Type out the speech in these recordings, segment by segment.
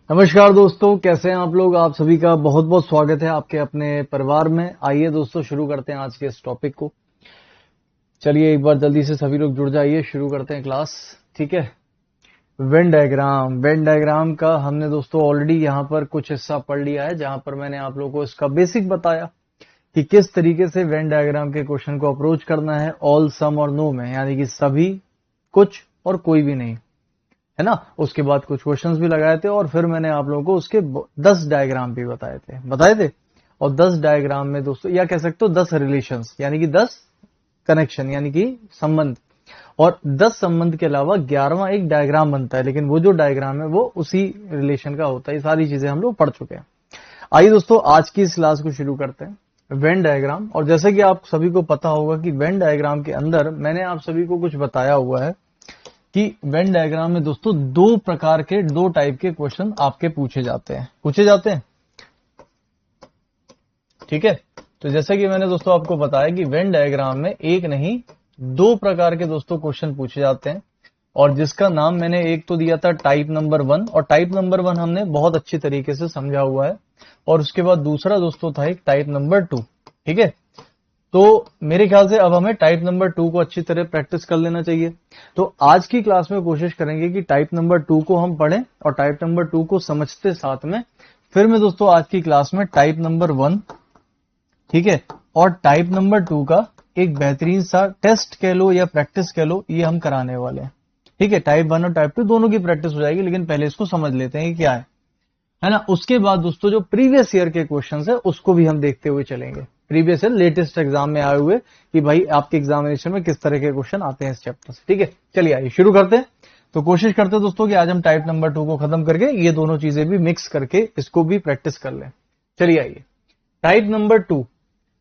नमस्कार दोस्तों, कैसे हैं आप लोग। आप सभी का बहुत बहुत स्वागत है आपके अपने परिवार में। आइए दोस्तों, शुरू करते हैं आज के इस टॉपिक को। चलिए एक बार जल्दी से सभी लोग जुड़ जाइए, शुरू करते हैं क्लास। ठीक है। वेन डायग्राम का हमने दोस्तों ऑलरेडी यहाँ पर कुछ हिस्सा पढ़ लिया है, जहां पर मैंने आप लोगों को इसका बेसिक बताया कि किस तरीके से वेन डायग्राम के क्वेश्चन को अप्रोच करना है ऑल, सम और नो में, यानी कि सभी, कुछ और कोई भी नहीं, है ना। उसके बाद कुछ क्वेश्चंस भी लगाए थे और फिर मैंने आप लोगों को उसके 10 डायग्राम भी बताए थे। और 10 डायग्राम में दोस्तों, या कह सकते हो 10 रिलेशंस, यानी कि 10 कनेक्शन, यानी कि संबंध। और 10 संबंध के अलावा 11वां एक डायग्राम बनता है, लेकिन वो जो डायग्राम है वो उसी रिलेशन का होता है। ये सारी चीजें हम लोग पढ़ चुके हैं। आइए दोस्तों, आज की इस क्लास को शुरू करते हैं। वेन डायग्राम, और जैसे कि आप सभी को पता होगा कि वेन डायग्राम के अंदर मैंने आप सभी को कुछ बताया हुआ है कि वेन डायग्राम में दोस्तों दो टाइप के क्वेश्चन आपके पूछे जाते हैं। ठीक है। तो जैसे कि मैंने दोस्तों आपको बताया कि वेन डायग्राम में एक नहीं, दो प्रकार के दोस्तों क्वेश्चन पूछे जाते हैं। और जिसका नाम मैंने एक तो दिया था टाइप नंबर 1, और टाइप नंबर 1 हमने बहुत अच्छी तरीके से समझा हुआ है। और उसके बाद दूसरा दोस्तों था एक टाइप नंबर 2। ठीक है। तो मेरे ख्याल से अब हमें टाइप नंबर 2 को अच्छी तरह प्रैक्टिस कर लेना चाहिए। तो आज की क्लास में कोशिश करेंगे कि टाइप नंबर 2 को हम पढ़ें, और टाइप नंबर 2 को समझते साथ में फिर मैं दोस्तों आज की क्लास में टाइप नंबर 1, ठीक है, और टाइप नंबर 2 का एक बेहतरीन सा टेस्ट कह लो या प्रैक्टिस कह लो, ये हम कराने वाले हैं। ठीक है। टाइप 1 और टाइप 2 दोनों की प्रैक्टिस हो जाएगी, लेकिन पहले इसको समझ लेते हैं कि क्या है ना। उसके बाद दोस्तों जो प्रीवियस ईयर के क्वेश्चंस है उसको भी हम देखते हुए चलेंगे। प्रीवियस ईयर लेटेस्ट एग्जाम में आए हुए कि भाई आपके एग्जामिनेशन में किस तरह के क्वेश्चन आते हैं इस चैप्टर से। ठीक है। चलिए आइए शुरू करते हैं। तो कोशिश करते हैं दोस्तों कि आज हम टाइप नंबर 2 को खत्म करके ये दोनों चीजें भी मिक्स करके इसको भी प्रैक्टिस कर लें। चलिए आइए टाइप नंबर 2।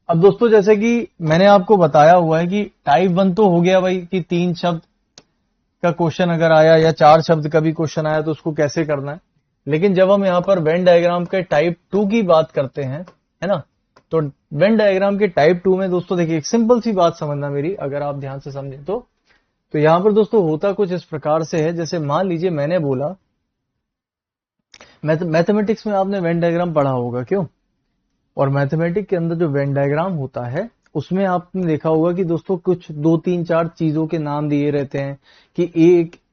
अब दोस्तों जैसे कि मैंने आपको बताया हुआ है कि टाइप 1 तो हो गया भाई, कि 3 शब्द का क्वेश्चन अगर आया या 4 शब्द का भी क्वेश्चन आया तो उसको कैसे करना है। लेकिन जब हम यहाँ पर वेन डायग्राम के टाइप 2 की बात करते हैं, है ना, तो वेन डायग्राम के टाइप 2 में दोस्तों देखिए, एक सिंपल सी बात समझना मेरी, अगर आप ध्यान से समझें तो यहाँ पर दोस्तों होता कुछ इस प्रकार से है। जैसे मान लीजिए मैंने बोला, मैथमेटिक्स में आपने वेन डायग्राम पढ़ा होगा, क्यों। और मैथमेटिक्स के अंदर जो वेन डायग्राम होता है उसमें आपने देखा होगा कि दोस्तों कुछ 2 3 4 चीजों के नाम दिए रहते हैं कि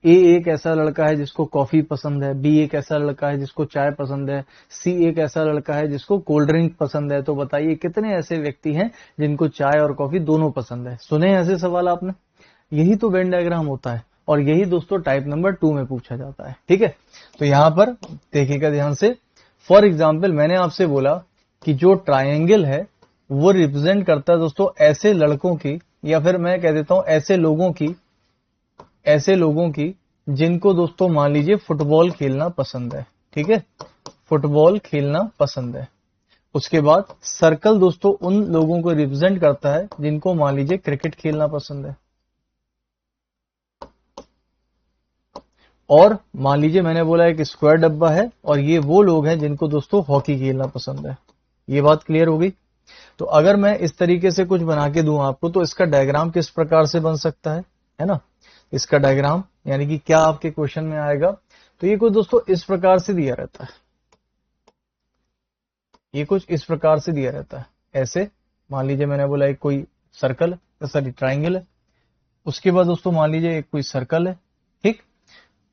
एक ऐसा लड़का है जिसको कॉफी पसंद है, बी एक ऐसा लड़का है जिसको चाय पसंद है, सी एक ऐसा लड़का है जिसको कोल्ड ड्रिंक पसंद है। तो बताइए कितने ऐसे व्यक्ति हैं जिनको चाय और कॉफी दोनों पसंद है। सुने ऐसे सवाल आपने। यही तो वेन डायग्राम होता है, और यही दोस्तों टाइप नंबर 2 में पूछा जाता है। ठीक है। तो यहां पर देखिएगा ध्यान से। फॉर एग्जाम्पल मैंने आपसे बोला कि जो ट्रायंगल है वो रिप्रेजेंट करता है दोस्तों ऐसे लड़कों की, या फिर मैं कह देता हूं ऐसे लोगों की जिनको दोस्तों मान लीजिए फुटबॉल खेलना पसंद है। ठीक है। फुटबॉल खेलना पसंद है। उसके बाद सर्कल दोस्तों उन लोगों को रिप्रेजेंट करता है जिनको मान लीजिए क्रिकेट खेलना पसंद है। और मान लीजिए मैंने बोला एक स्क्वायर डब्बा है, और ये वो लोग हैं जिनको दोस्तों हॉकी खेलना पसंद है। ये बात क्लियर हो गई। तो अगर मैं इस तरीके से कुछ बना के दूं आपको, तो इसका डायग्राम किस प्रकार से बन सकता है ना। इसका डायग्राम यानी कि क्या आपके क्वेश्चन में आएगा, तो ये कुछ दोस्तों इस प्रकार से दिया रहता है। ये कुछ इस प्रकार से दिया रहता है। ऐसे मान लीजिए मैंने बोला एक कोई सर्कल, सॉरी ट्राइंगल है। उसके बाद दोस्तों मान लीजिए एक कोई सर्कल है। ठीक।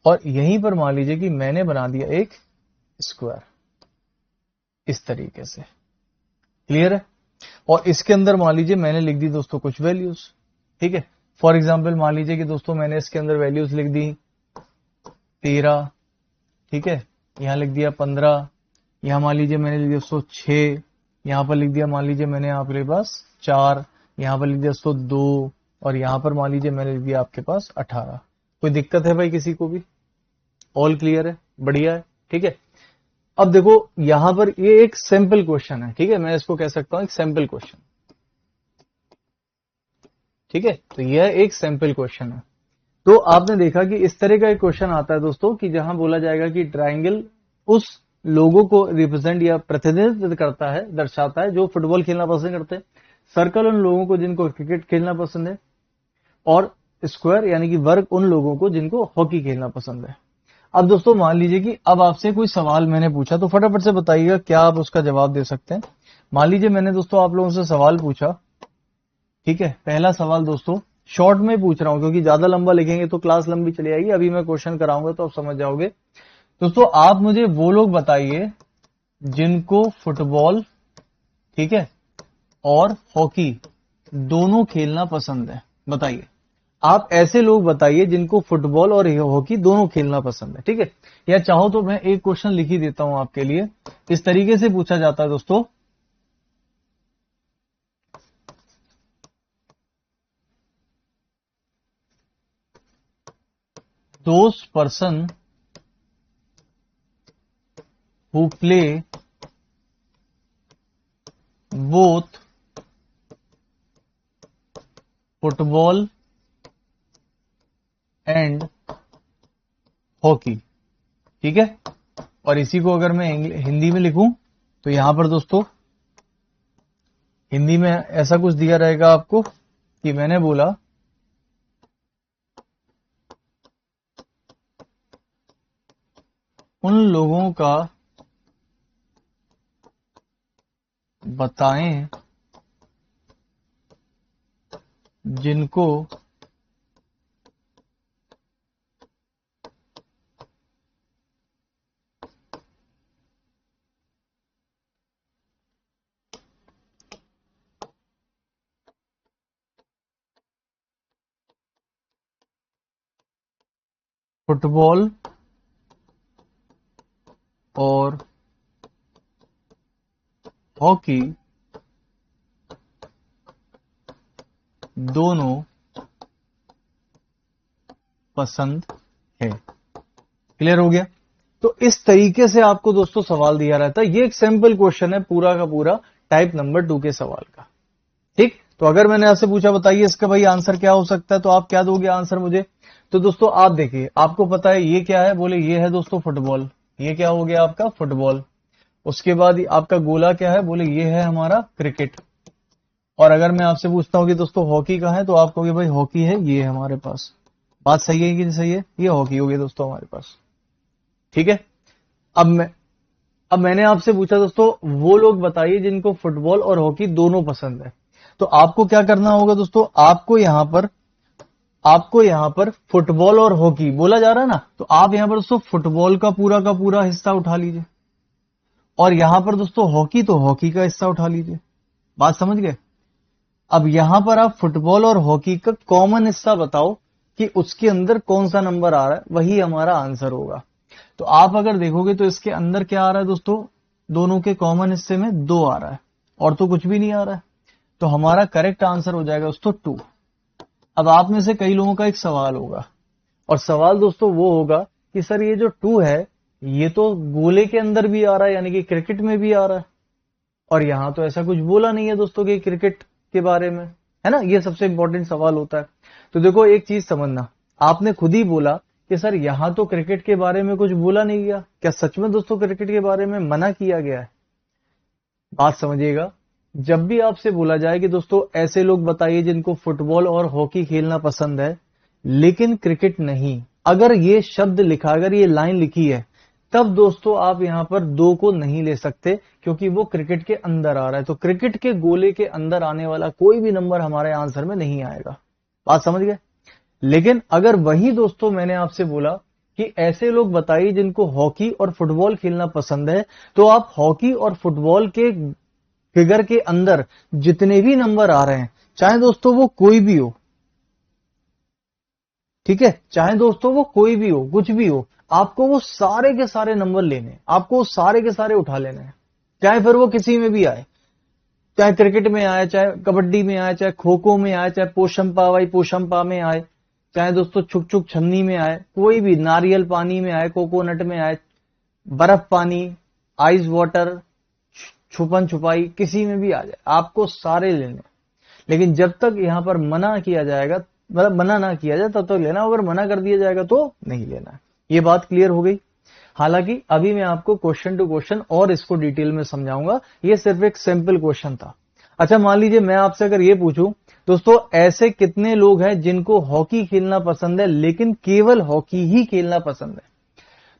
और यहीं पर मान लीजिए कि मैंने बना दिया एक स्क्वायर इस तरीके से। क्लियर है। और इसके अंदर मान लीजिए मैंने लिख दी दोस्तों कुछ वैल्यूज। ठीक है। फॉर एग्जाम्पल मान लीजिए कि दोस्तों मैंने इसके अंदर वैल्यूज लिख दी 13। ठीक है। यहां लिख दिया 15। यहां मान लीजिए मैंने लिख दिया दोस्तों 6। यहां पर लिख दिया मान लीजिए मैंने आपके पास 4। यहां पर लिख दिया दोस्तों 2। और यहां पर मान लीजिए मैंने लिख दिया आपके पास 18। कोई दिक्कत है भाई किसी को भी। ऑल क्लियर है, बढ़िया है। ठीक है। अब देखो यहां पर ये एक सैंपल क्वेश्चन है। ठीक है। मैं इसको कह सकता हूं एक सैंपल क्वेश्चन। ठीक है। तो यह एक सैंपल क्वेश्चन है। तो आपने देखा कि इस तरह का एक क्वेश्चन आता है दोस्तों कि जहां बोला जाएगा कि ट्रायंगल उस लोगों को रिप्रेजेंट या प्रतिनिधित्व करता है, दर्शाता है जो फुटबॉल खेलना पसंद करते हैं। सर्कल उन लोगों को जिनको क्रिकेट खेलना पसंद है। और स्क्वायर यानी कि वर्ग उन लोगों को जिनको हॉकी खेलना पसंद है। अब दोस्तों मान लीजिए कि अब आपसे कोई सवाल मैंने पूछा, तो फटाफट से बताइएगा क्या आप उसका जवाब दे सकते हैं। मान लीजिए मैंने दोस्तों आप लोगों से सवाल पूछा, ठीक है। पहला सवाल दोस्तों शॉर्ट में पूछ रहा हूं क्योंकि ज्यादा लंबा लिखेंगे तो क्लास लंबी चली जाएगी। अभी मैं क्वेश्चन कराऊंगा तो आप समझ जाओगे। दोस्तों आप मुझे वो लोग बताइए जिनको फुटबॉल, ठीक है, और हॉकी दोनों खेलना पसंद है। बताइए, आप ऐसे लोग बताइए जिनको फुटबॉल और हॉकी दोनों खेलना पसंद है, ठीक है। या चाहो तो मैं एक क्वेश्चन लिख ही देता हूं आपके लिए। इस तरीके से पूछा जाता है दोस्तों, those person who play both football and hockey, ठीक है। और इसी को अगर मैं हिंदी में लिखूं तो यहां पर दोस्तों हिंदी में ऐसा कुछ दिया रहेगा आपको कि मैंने बोला उन लोगों का बताएं जिनको फुटबॉल और हॉकी दोनों पसंद है। क्लियर हो गया। तो इस तरीके से आपको दोस्तों सवाल दिया रहता है। ये एक सिंपल क्वेश्चन है पूरा का पूरा टाइप नंबर 2 के सवाल का, ठीक। तो अगर मैंने आपसे पूछा बताइए इसका भाई आंसर क्या हो सकता है, तो आप क्या दोगे आंसर मुझे। तो दोस्तों आप देखिए, आपको पता है ये क्या है, बोले ये है दोस्तों फुटबॉल। ये क्या हो गया आपका फुटबॉल। उसके बाद आपका गोला क्या है, बोले ये है हमारा क्रिकेट। और अगर मैं आपसे पूछता हूँ कि दोस्तों हॉकी कहाँ है, तो आप कहोगे भाई हॉकी है ये है हमारे पास। बात सही है कि नहीं सही है, ये हॉकी हो गई दोस्तों हमारे पास, ठीक है। अब मैंने आपसे पूछा दोस्तों वो लोग बताइए जिनको फुटबॉल और हॉकी दोनों पसंद है। तो आपको क्या करना होगा दोस्तों, आपको यहां पर फुटबॉल और हॉकी बोला जा रहा है ना, तो आप यहां पर दोस्तों फुटबॉल का पूरा हिस्सा उठा लीजिए, और यहां पर दोस्तों हॉकी तो हॉकी का हिस्सा उठा लीजिए। बात समझ गए। अब यहां पर आप फुटबॉल और हॉकी का कॉमन हिस्सा बताओ कि उसके अंदर कौन सा नंबर आ रहा है, वही हमारा आंसर होगा। तो आप अगर देखोगे तो इसके अंदर क्या आ रहा है दोस्तों, दोनों के कॉमन हिस्से में 2 आ रहा है और तो कुछ भी नहीं आ रहा है। तो हमारा करेक्ट आंसर हो जाएगा दोस्तों 2। अब आप में से कई लोगों का एक सवाल होगा, और सवाल दोस्तों वो होगा कि सर ये जो 2 है ये तो गोले के अंदर भी आ रहा है, यानी कि क्रिकेट में भी आ रहा है, और यहां तो ऐसा कुछ बोला नहीं है दोस्तों कि क्रिकेट के बारे में, है ना। ये सबसे इंपॉर्टेंट सवाल होता है। तो देखो एक चीज समझना, आपने खुद ही बोला कि सर यहां तो क्रिकेट के बारे में कुछ बोला नहीं गया। क्या सच में दोस्तों क्रिकेट के बारे में मना किया गया है। बात समझिएगा, जब भी आपसे बोला जाए कि दोस्तों ऐसे लोग बताइए जिनको फुटबॉल और हॉकी खेलना पसंद है लेकिन क्रिकेट नहीं, अगर ये शब्द लिखा, अगर ये लाइन लिखी है, तब दोस्तों आप यहां पर 2 को नहीं ले सकते क्योंकि वो क्रिकेट के अंदर आ रहा है। तो क्रिकेट के गोले के अंदर आने वाला कोई भी नंबर हमारे आंसर में नहीं आएगा। बात समझ गए। लेकिन अगर वही दोस्तों मैंने आपसे बोला कि ऐसे लोग बताइए जिनको हॉकी और फुटबॉल खेलना पसंद है, तो आप हॉकी और फुटबॉल के फिगर के अंदर जितने भी नंबर आ रहे हैं, चाहे दोस्तों वो कोई भी हो, ठीक है, चाहे दोस्तों वो कोई भी हो, कुछ भी हो, आपको वो सारे के सारे नंबर लेने हैं, आपको वो सारे के सारे उठा लेने हैं। चाहे फिर वो किसी में भी आए, चाहे क्रिकेट में आए, चाहे कबड्डी में आए, चाहे खो खो में आए, चाहे पोशंपा वाई पोशंपा में आए, चाहे दोस्तों छुक छुक छन्नी में आए, कोई भी, नारियल पानी में आए, कोकोनट में आए, बर्फ पानी, आइस वाटर, छुपन छुपाई, किसी में भी आ जाए, आपको सारे लेने। लेकिन जब तक यहां पर मना किया जाएगा, मतलब मना ना किया जाए, तब तक लेना। अगर मना कर दिया जाएगा तो नहीं लेना है। ये बात क्लियर हो गई। हालांकि अभी मैं आपको क्वेश्चन टू क्वेश्चन और इसको डिटेल में समझाऊंगा। ये सिर्फ एक सिंपल क्वेश्चन था। अच्छा मान लीजिए मैं आपसे अगर ये पूछूं दोस्तों ऐसे कितने लोग हैं जिनको हॉकी खेलना पसंद है लेकिन केवल हॉकी ही खेलना पसंद है।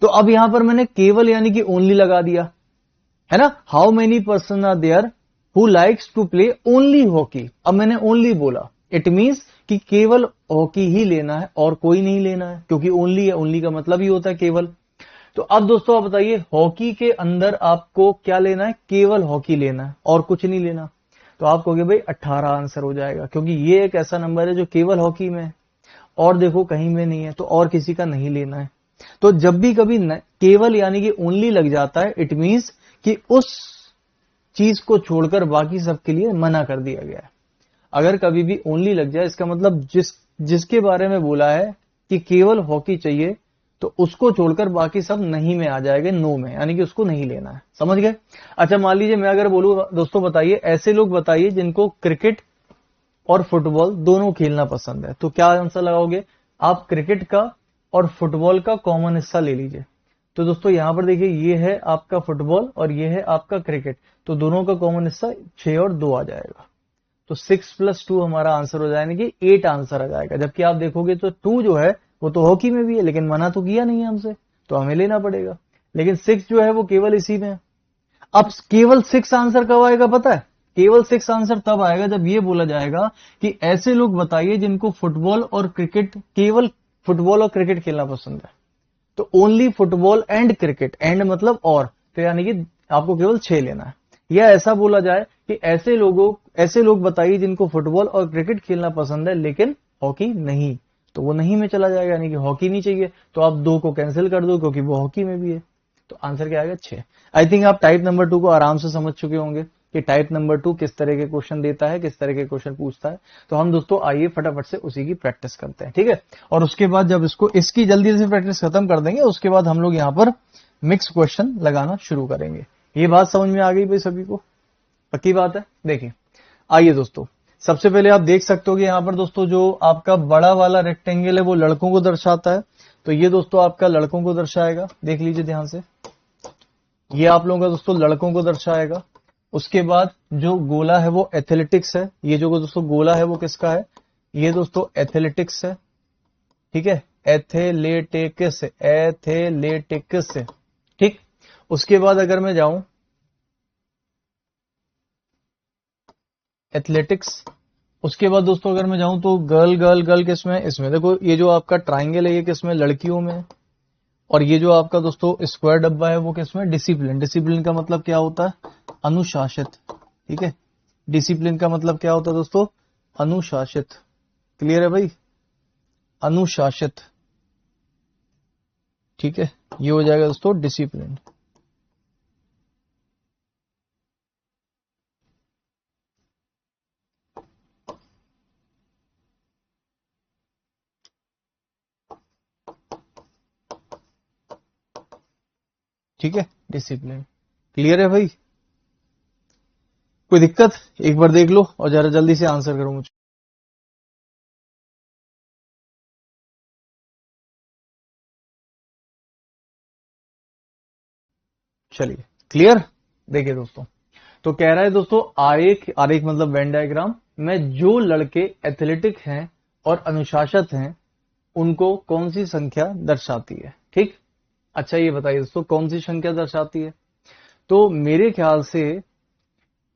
तो अब यहां पर मैंने केवल यानी कि ओनली लगा दिया, है ना। How many person are there who likes to play only hockey. अब मैंने ओनली बोला, इट मीन्स कि केवल हॉकी ही लेना है और कोई नहीं लेना है, क्योंकि ओनली है, ओनली का मतलब ही होता है केवल। तो अब दोस्तों आप बताइए, हॉकी के अंदर आपको क्या लेना है, केवल हॉकी लेना है और कुछ नहीं लेना। तो आप कहोगे भाई 18 आंसर हो जाएगा, क्योंकि ये एक ऐसा नंबर है जो केवल हॉकी में है और देखो कहीं में नहीं है, तो और किसी का नहीं लेना है। तो जब भी कभी केवल यानी कि ओनली लग जाता है, इट मीन्स कि उस चीज को छोड़कर बाकी सबके लिए मना कर दिया गया है। अगर कभी भी ओनली लग जाए, इसका मतलब जिसके बारे में बोला है कि केवल हॉकी चाहिए, तो उसको छोड़कर बाकी सब नहीं में आ जाएंगे, नो में, यानी कि उसको नहीं लेना है। समझ गए। अच्छा मान लीजिए मैं अगर बोलूं, दोस्तों बताइए, ऐसे लोग बताइए जिनको क्रिकेट और फुटबॉल दोनों खेलना पसंद है, तो क्या आंसर लगाओगे आप? क्रिकेट का और फुटबॉल का कॉमन हिस्सा ले लीजिए। तो दोस्तों यहां पर देखिए, ये है आपका फुटबॉल और ये है आपका क्रिकेट, तो दोनों का कॉमन हिस्सा 6 और 2 आ जाएगा। तो 6 + 2 हमारा आंसर हो जाएगा, यानी कि 8 आंसर आ जाएगा। जबकि आप देखोगे तो 2 जो है वो तो हॉकी में भी है, लेकिन मना तो किया नहीं है हमसे, तो हमें लेना पड़ेगा। लेकिन 6 जो है वो केवल इसी में है। अब केवल 6 आंसर कब आएगा पता है? केवल 6 आंसर तब आएगा जब ये बोला जाएगा कि ऐसे लोग बताइए जिनको फुटबॉल और क्रिकेट, केवल फुटबॉल और क्रिकेट खेलना पसंद है। तो only football and cricket, and मतलब और, तो यानी कि आपको केवल 6 लेना है। या ऐसा बोला जाए कि ऐसे लोग बताइए जिनको फुटबॉल और क्रिकेट खेलना पसंद है लेकिन हॉकी नहीं, तो वो नहीं में चला जाएगा, यानी कि हॉकी नहीं चाहिए, तो आप 2 को कैंसिल कर दो क्योंकि वो हॉकी में भी है। तो आंसर क्या आएगा? 6। आई थिंक आप टाइप नंबर 2 को आराम से समझ चुके होंगे कि टाइप नंबर 2 किस तरह के क्वेश्चन देता है, किस तरह के क्वेश्चन पूछता है। तो हम दोस्तों आइए फटाफट से उसी की प्रैक्टिस करते हैं, ठीक है। और उसके बाद जब इसकी जल्दी से प्रैक्टिस खत्म कर देंगे, उसके बाद हम लोग यहाँ पर मिक्स क्वेश्चन लगाना शुरू करेंगे। ये बात समझ में आ गई भाई सभी को? पक्की बात है। देखिए आइए दोस्तों, सबसे पहले आप देख सकते हो कि यहाँ पर दोस्तों जो आपका बड़ा वाला रेक्टेंगल है वो लड़कों को दर्शाता है, तो ये दोस्तों आपका लड़कों को दर्शाएगा। देख लीजिए ध्यान से, ये आप लोगों का दोस्तों लड़कों को दर्शाएगा। उसके बाद जो गोला है वो एथलेटिक्स है। ये जो दोस्तों गोला है वो किसका है? ये दोस्तों एथलेटिक्स है, ठीक है, एथलेटिक्स, एथलेटिक्स, ठीक। उसके बाद अगर मैं जाऊं एथलेटिक्स, उसके बाद दोस्तों अगर मैं जाऊं तो गर्ल गर्ल गर्ल किसमें? इसमें देखो, ये जो आपका ट्राइंगल है ये किसमें? लड़कियों में। और ये जो आपका दोस्तों स्क्वायर डब्बा है वो किसमें? डिसिप्लिन। डिसिप्लिन का मतलब क्या होता है? अनुशासित, ठीक है। डिसिप्लिन का मतलब क्या होता है दोस्तों? अनुशासित। क्लियर है भाई? अनुशासित, ठीक है। ये हो जाएगा दोस्तों डिसिप्लिन। ठीक है, डिसिप्लिन। क्लियर है भाई? कोई दिक्कत? एक बार देख लो और जरा जल्दी से आंसर करो मुझे। चलिए क्लियर। देखिए दोस्तों, तो कह रहा है दोस्तों आरेख, आरेख मतलब वेन डायग्राम में जो लड़के एथलेटिक हैं और अनुशासित हैं उनको कौन सी संख्या दर्शाती है, ठीक। अच्छा ये बताइए दोस्तों कौन सी संख्या दर्शाती है? तो मेरे ख्याल से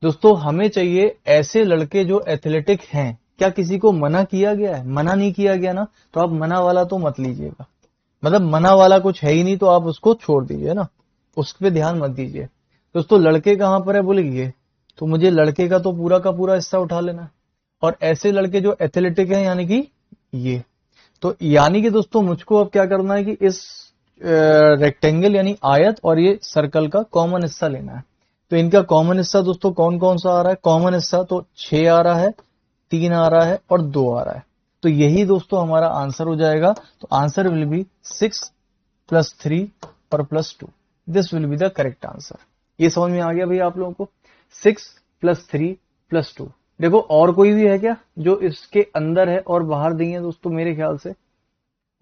दोस्तों हमें चाहिए ऐसे लड़के जो एथलेटिक हैं। क्या किसी को मना किया गया है? मना नहीं किया गया ना, तो आप मना वाला तो मत लीजिएगा, मतलब मना वाला कुछ है ही नहीं तो आप उसको छोड़ दीजिए ना, उस पर ध्यान मत दीजिए। दोस्तों लड़के कहां पर है बोलेंगे, तो मुझे लड़के का तो पूरा का पूरा हिस्सा उठा लेना है। और ऐसे लड़के जो एथलेटिक हैं यानी कि ये, तो यानी कि दोस्तों मुझको अब क्या करना है कि इस रेक्टेंगल यानी आयत और ये सर्कल का कॉमन हिस्सा लेना है। तो इनका कॉमन हिस्सा दोस्तों कौन कौन सा आ रहा है? कॉमन हिस्सा तो 6 आ रहा है, 3 आ रहा है और 2 आ रहा है। तो यही दोस्तों हमारा आंसर हो जाएगा। तो आंसर विल बी 6 + 3 और +2। This will be the correct answer. ये समझ में आ गया भैया आप लोगों को? 6 + 3 + 2। देखो और कोई भी है क्या जो इसके अंदर है और बाहर नहीं है दोस्तों? मेरे ख्याल से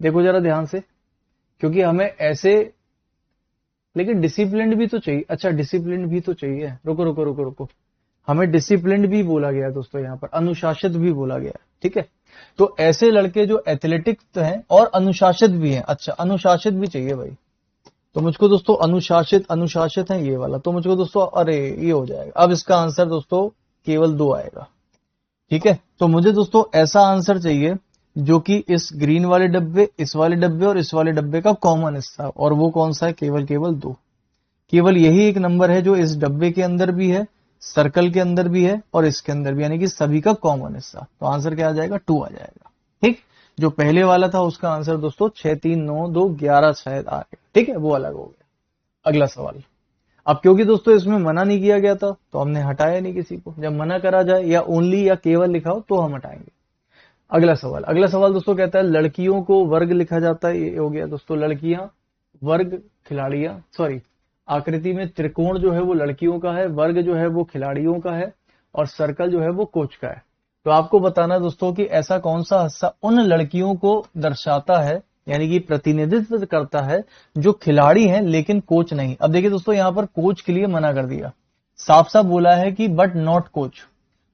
देखो जरा ध्यान से, क्योंकि हमें ऐसे, लेकिन डिसिप्लिन भी तो चाहिए। अच्छा डिसिप्लिन भी तो चाहिए, रुको रुको रुको रुको, हमें डिसिप्लिन भी बोला गया है दोस्तों, यहाँ पर अनुशासित भी बोला गया है, ठीक है। तो ऐसे लड़के जो एथलेटिक हैं और अनुशासित भी हैं, अच्छा अनुशासित भी चाहिए भाई, तो मुझको दोस्तों अनुशासित है ये वाला, तो मुझको दोस्तों अरे ये हो जाएगा। अब इसका आंसर दोस्तों केवल 2 आएगा। ठीक है, तो मुझे दोस्तों ऐसा आंसर चाहिए जो कि इस ग्रीन वाले डब्बे, इस वाले डब्बे और इस वाले डब्बे का कॉमन हिस्सा, और वो कौन सा है? केवल 2। केवल यही एक नंबर है जो इस डब्बे के अंदर भी है, सर्कल के अंदर भी है और इसके अंदर भी, यानी कि सभी का कॉमन हिस्सा। तो आंसर क्या आ जाएगा? 2 आ जाएगा। ठीक, जो पहले वाला था उसका आंसर दोस्तों 6, 3, 9, 2, 11 शायद आ गया। ठीक है, वो अलग हो गया। अगला सवाल। अब क्योंकि दोस्तों इसमें मना नहीं किया गया था तो हमने हटाया नहीं किसी को। जब मना करा जाए या ओनली या केवल लिखा हो तो हम हटाएंगे। अगला सवाल दोस्तों कहता है लड़कियों को वर्ग लिखा जाता है। ये हो गया दोस्तों लड़कियां, वर्ग खिलाड़ियां, सॉरी आकृति में त्रिकोण जो है वो लड़कियों का है, वर्ग जो है वो खिलाड़ियों का है और सर्कल जो है वो कोच का है। तो आपको बताना दोस्तों कि ऐसा कौन सा हिस्सा उन लड़कियों को दर्शाता है, यानी कि प्रतिनिधित्व करता है, जो खिलाड़ी हैं लेकिन कोच नहीं। अब देखिए दोस्तों यहाँ पर कोच के लिए मना कर दिया, साफ साफ बोला है कि बट नॉट कोच।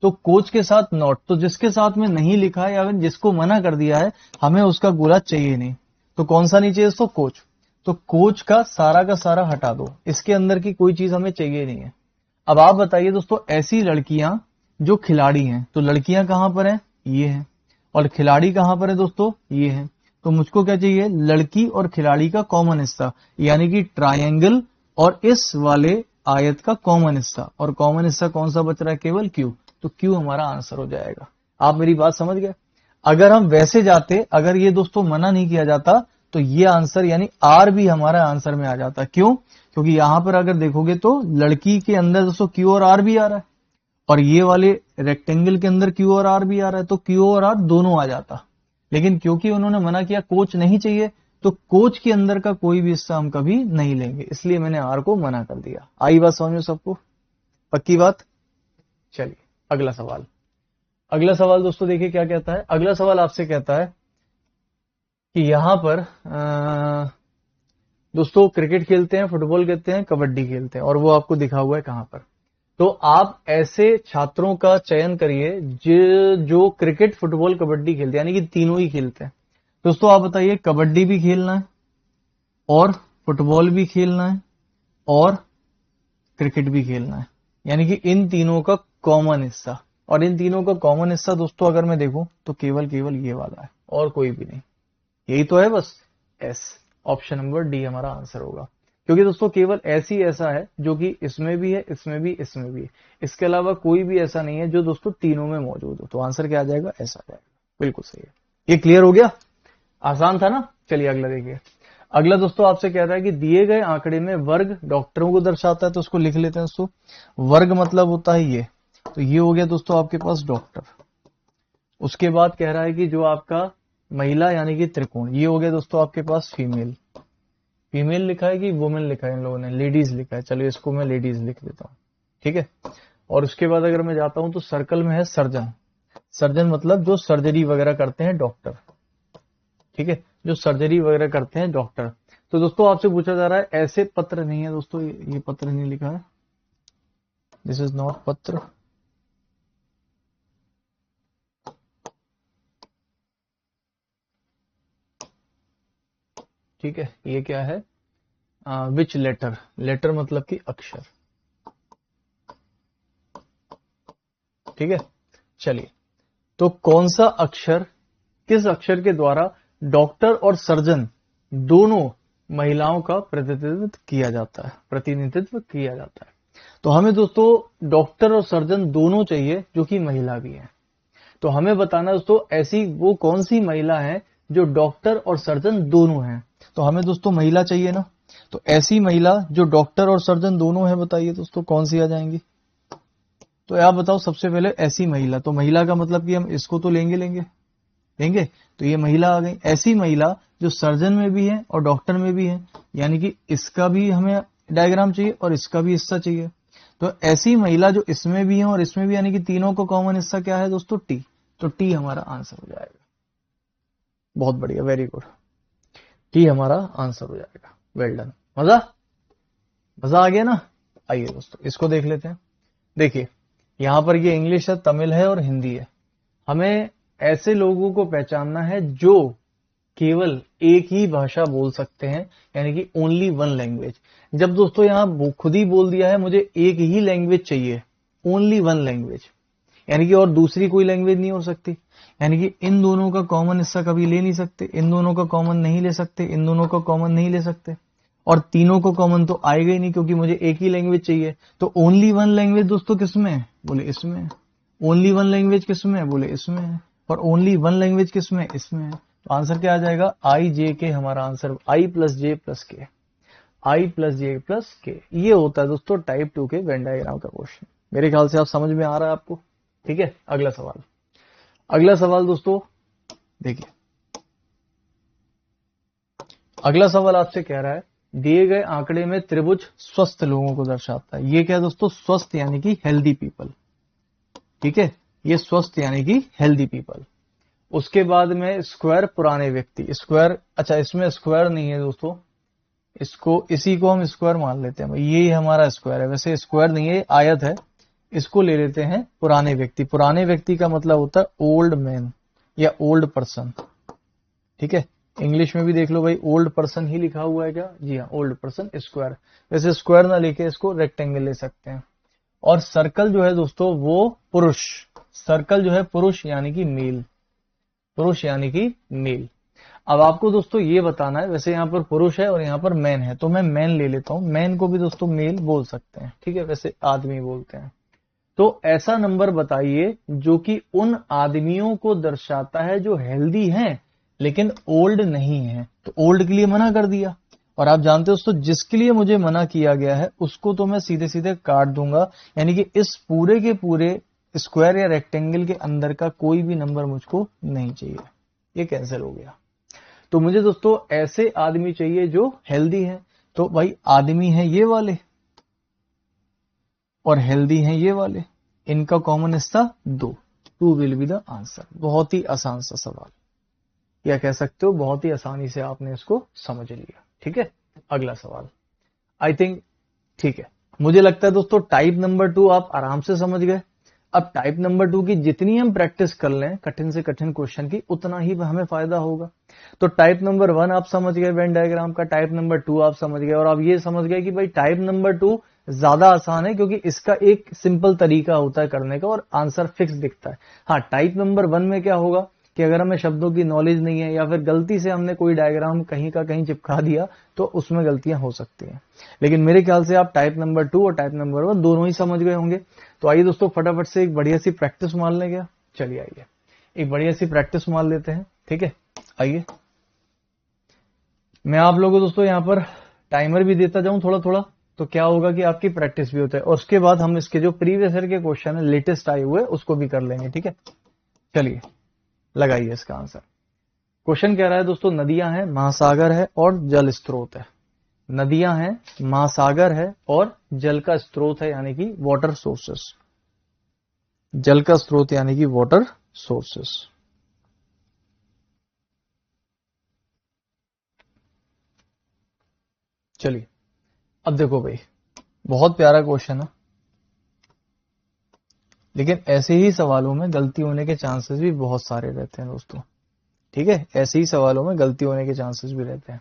तो कोच के साथ नॉट, तो जिसके साथ में नहीं लिखा है या जिसको मना कर दिया है हमें उसका गोला चाहिए नहीं। तो कौन सा नहीं चाहिए दोस्तों? कोच। तो कोच का सारा हटा दो, इसके अंदर की कोई चीज हमें चाहिए नहीं है। अब आप बताइए दोस्तों ऐसी लड़कियां जो खिलाड़ी हैं, तो लड़कियां कहां पर हैं? ये हैं। और खिलाड़ी कहां पर है दोस्तों? ये हैं। तो मुझको क्या चाहिए? लड़की और खिलाड़ी का कॉमन हिस्सा, यानी कि ट्रायंगल और इस वाले आयत का कॉमन हिस्सा। और कॉमन हिस्सा कौन सा बच रहा है? केवल क्यू। तो क्यू हमारा आंसर हो जाएगा। आप मेरी बात समझ गए? अगर हम वैसे जाते, अगर ये दोस्तों मना नहीं किया जाता तो ये आंसर यानी आर भी हमारा आंसर में आ जाता। क्यों? क्योंकि यहां पर अगर देखोगे तो लड़की के अंदर दोस्तों क्यू और आर भी आ रहा है और ये वाले रेक्टेंगल के अंदर क्यू और आर भी आ रहा है, तो क्यू और आर दोनों आ जाता। लेकिन क्योंकि उन्होंने मना किया कोच नहीं चाहिए, तो कोच के अंदर का कोई भी हिस्सा हम कभी नहीं लेंगे, इसलिए मैंने आर को मना कर दिया। आई बात समझो सबको? पक्की बात? चलिए अगला सवाल दोस्तों देखिए क्या कहता है। अगला सवाल आपसे कहता है कि यहां पर दोस्तों क्रिकेट खेलते हैं, फुटबॉल खेलते हैं, कबड्डी खेलते हैं, और वो आपको दिखा हुआ है कहां पर। तो आप ऐसे छात्रों का चयन करिए जो क्रिकेट, फुटबॉल, कबड्डी खेलते हैं, यानी कि तीनों ही खेलते हैं। दोस्तों आप बताइए, कबड्डी भी खेलना है और फुटबॉल भी खेलना है और क्रिकेट भी खेलना है, यानी कि इन तीनों का कॉमन हिस्सा। और इन तीनों का कॉमन हिस्सा दोस्तों अगर मैं देखूं तो केवल ये वाला है और कोई भी नहीं। यही तो है बस। एस, ऑप्शन नंबर डी हमारा आंसर होगा। क्योंकि दोस्तों केवल ऐसी ऐसा है जो कि इसमें भी है, इसमें भी, इसमें भी है। इसके अलावा कोई भी ऐसा नहीं है जो दोस्तों तीनों में मौजूद हो। तो आंसर क्या आ जाएगा? ऐसा आ जाएगा। बिल्कुल सही है। ये क्लियर हो गया? आसान था ना? चलिए अगला देखिए। अगला दोस्तों आपसे कह रहा है कि दिए गए आंकड़े में वर्ग डॉक्टरों को दर्शाता है, तो उसको लिख लेते हैं दोस्तों। वर्ग मतलब होता है ये, तो ये हो गया दोस्तों आपके पास डॉक्टर। उसके बाद कह रहा है कि जो आपका महिला यानी कि त्रिकोण, ये हो गया दोस्तों आपके पास फीमेल। फीमेल लिखा है कि वुमेन लिखा है इन लोगों ने? लेडीज लिखा है। चलिए इसको मैं लेडीज लिख देता हूँ। ठीक है। और उसके बाद अगर मैं जाता हूं तो सर्कल में है सर्जन। सर्जन मतलब जो सर्जरी वगैरह करते हैं डॉक्टर। ठीक है, जो सर्जरी वगैरह करते हैं डॉक्टर। तो दोस्तों आपसे पूछा जा रहा है, ऐसे पत्र नहीं है दोस्तों, ये पत्र नहीं लिखा है, दिस इज नॉट पत्र। ठीक है, ये क्या है? विच लेटर, लेटर मतलब कि अक्षर। ठीक है, चलिए तो कौन सा अक्षर, किस अक्षर के द्वारा डॉक्टर और सर्जन दोनों महिलाओं का प्रतिनिधित्व किया जाता है। तो हमें दोस्तों डॉक्टर और सर्जन दोनों चाहिए जो कि महिला भी है। तो हमें बताना दोस्तों ऐसी वो कौन सी महिला है जो डॉक्टर और सर्जन दोनों हैं। तो हमें दोस्तों महिला चाहिए ना, तो ऐसी महिला जो डॉक्टर और सर्जन दोनों है, बताइए दोस्तों कौन सी आ जाएंगी? तो आप बताओ सबसे पहले ऐसी महिला, तो महिला का मतलब कि हम इसको तो लेंगे। तो ये महिला आ गई। ऐसी महिला जो सर्जन में भी है और डॉक्टर में भी है, यानी कि इसका भी हमें डायग्राम चाहिए और इसका भी हिस्सा चाहिए। तो ऐसी महिला जो इसमें भी है और इसमें भी, यानी कि तीनों को कॉमन हिस्सा क्या है दोस्तों? टी। तो टी हमारा आंसर हो जाएगा। बहुत बढ़िया, वेरी गुड। टी हमारा आंसर हो जाएगा। Well done. मजा आ गया ना? आइए दोस्तों इसको देख लेते हैं। देखिए यहां पर ये इंग्लिश है, तमिल है और हिंदी है। हमें ऐसे लोगों को पहचानना है जो केवल एक ही भाषा बोल सकते हैं, यानी कि ओनली वन लैंग्वेज। जब दोस्तों यहाँ खुद ही बोल दिया है मुझे एक ही लैंग्वेज चाहिए, ओनली वन लैंग्वेज, यानी कि और दूसरी कोई लैंग्वेज नहीं हो सकती, यानी कि इन दोनों का कॉमन हिस्सा कभी ले नहीं सकते, इन दोनों का कॉमन नहीं ले सकते, इन दोनों का कॉमन नहीं ले सकते, और तीनों को कॉमन तो आएगा ही नहीं क्योंकि मुझे एक ही लैंग्वेज चाहिए। तो ओनली वन लैंग्वेज दोस्तों किसमें है? बोले इसमें है। ओनली वन लैंग्वेज किसमें है? बोले इसमें है। और ओनली वन लैंग्वेज किसमें है? इसमें है। तो आंसर क्या आ जाएगा? आई जे के, हमारा answer I plus J plus के, आई प्लस जे प्लस के। ये होता है दोस्तों टाइप 2 के वेन डायग्राम का क्वेश्चन। मेरे ख्याल से आप समझ में आ रहा है आपको, ठीक है। अगला सवाल, अगला सवाल दोस्तों देखिए, अगला सवाल आपसे कह रहा है दिए गए आंकड़े में त्रिभुज स्वस्थ लोगों को दर्शाता है। ये क्या दोस्तों? स्वस्थ यानी कि हेल्दी पीपल, ठीक है, ये स्वस्थ यानी कि हेल्दी पीपल। उसके बाद में स्क्वायर पुराने व्यक्ति, स्क्वायर, अच्छा इसमें स्क्वायर नहीं है दोस्तों, इसको इसी को हम स्क्वायर मान लेते हैं, ये हमारा स्क्वायर है, वैसे स्क्वायर नहीं है, आयत है, इसको ले लेते हैं पुराने व्यक्ति। पुराने व्यक्ति का मतलब होता है ओल्ड मैन या ओल्ड पर्सन, ठीक है। इंग्लिश में भी देख लो भाई, ओल्ड पर्सन ही लिखा हुआ है क्या? जी हाँ, ओल्ड पर्सन स्क्वायर। वैसे स्क्वायर ना लेके इसको रेक्टेंगल ले सकते हैं। और सर्कल जो है दोस्तों वो पुरुष, सर्कल जो है पुरुष यानी कि मेल, पुरुष यानी कि मेल। अब आपको दोस्तों ये बताना है, वैसे यहाँ पर पुरुष है और यहाँ पर मैन है, तो मैं मैन ले लेता हूं। मैन को भी दोस्तों मेल बोल सकते हैं, ठीक है, वैसे आदमी बोलते हैं। तो ऐसा नंबर बताइए जो कि उन आदमियों को दर्शाता है जो हेल्दी हैं लेकिन ओल्ड नहीं है। तो ओल्ड के लिए मना कर दिया, और आप जानते हो दोस्तों जिसके लिए मुझे मना किया गया है उसको तो मैं सीधे सीधे काट दूंगा, यानी कि इस पूरे के पूरे स्क्वायर या रेक्टेंगल के अंदर का कोई भी नंबर मुझको नहीं चाहिए, ये कैंसिल हो गया। तो मुझे दोस्तों ऐसे आदमी चाहिए जो हेल्दी है। तो भाई आदमी है ये वाले और हेल्दी हैं ये वाले, इनका कॉमन हिस्सा 2, 2 विल बी द आंसर। बहुत ही आसान सा सवाल, या कह सकते हो बहुत ही आसानी से आपने इसको समझ लिया, ठीक है। अगला सवाल आई थिंक ठीक है, मुझे लगता है दोस्तों टाइप नंबर 2 आप आराम से समझ गए। अब टाइप नंबर 2 की जितनी हम प्रैक्टिस कर लें कठिन से कठिन क्वेश्चन की, उतना ही हमें फायदा होगा। तो टाइप नंबर 1 आप समझ गए वेन डायग्राम का, टाइप नंबर 2 आप समझ गए, और आप ये समझ गए कि भाई टाइप नंबर 2 ज्यादा आसान है क्योंकि इसका एक सिंपल तरीका होता है करने का और आंसर फिक्स दिखता है। हाँ, टाइप नंबर 1 में क्या होगा कि अगर हमें शब्दों की नॉलेज नहीं है या फिर गलती से हमने कोई डायग्राम कहीं का कहीं चिपका दिया तो उसमें गलतियां हो सकती हैं। लेकिन मेरे ख्याल से आप टाइप नंबर 2 और टाइप नंबर 1 दोनों ही समझ गए होंगे। तो आइए दोस्तों फटाफट से एक बढ़िया सी प्रैक्टिस मान लें क्या? चलिए आइए एक बढ़िया सी प्रैक्टिस मान लेते हैं, ठीक है। आइए मैं आप लोगों को दोस्तों यहाँ पर टाइमर भी देता जाऊं थोड़ा थोड़ा, तो क्या होगा कि आपकी प्रैक्टिस भी होता है, और उसके बाद हम इसके जो प्रीवियस ईयर के क्वेश्चन है लेटेस्ट आए हुए उसको भी कर लेंगे, ठीक है। चलिए लगाइए इसका आंसर। क्वेश्चन कह रहा है दोस्तों नदियां हैं, महासागर है और जल स्रोत है। नदियां हैं, महासागर है और जल का स्रोत है यानी कि वाटर सोर्सेस, जल का स्रोत यानी कि वाटर सोर्सेस। चलिए अब देखो भाई, बहुत प्यारा क्वेश्चन है, लेकिन ऐसे ही सवालों में गलती होने के चांसेस भी बहुत सारे रहते हैं दोस्तों, ठीक है। ऐसे ही सवालों में गलती होने के चांसेस भी रहते हैं।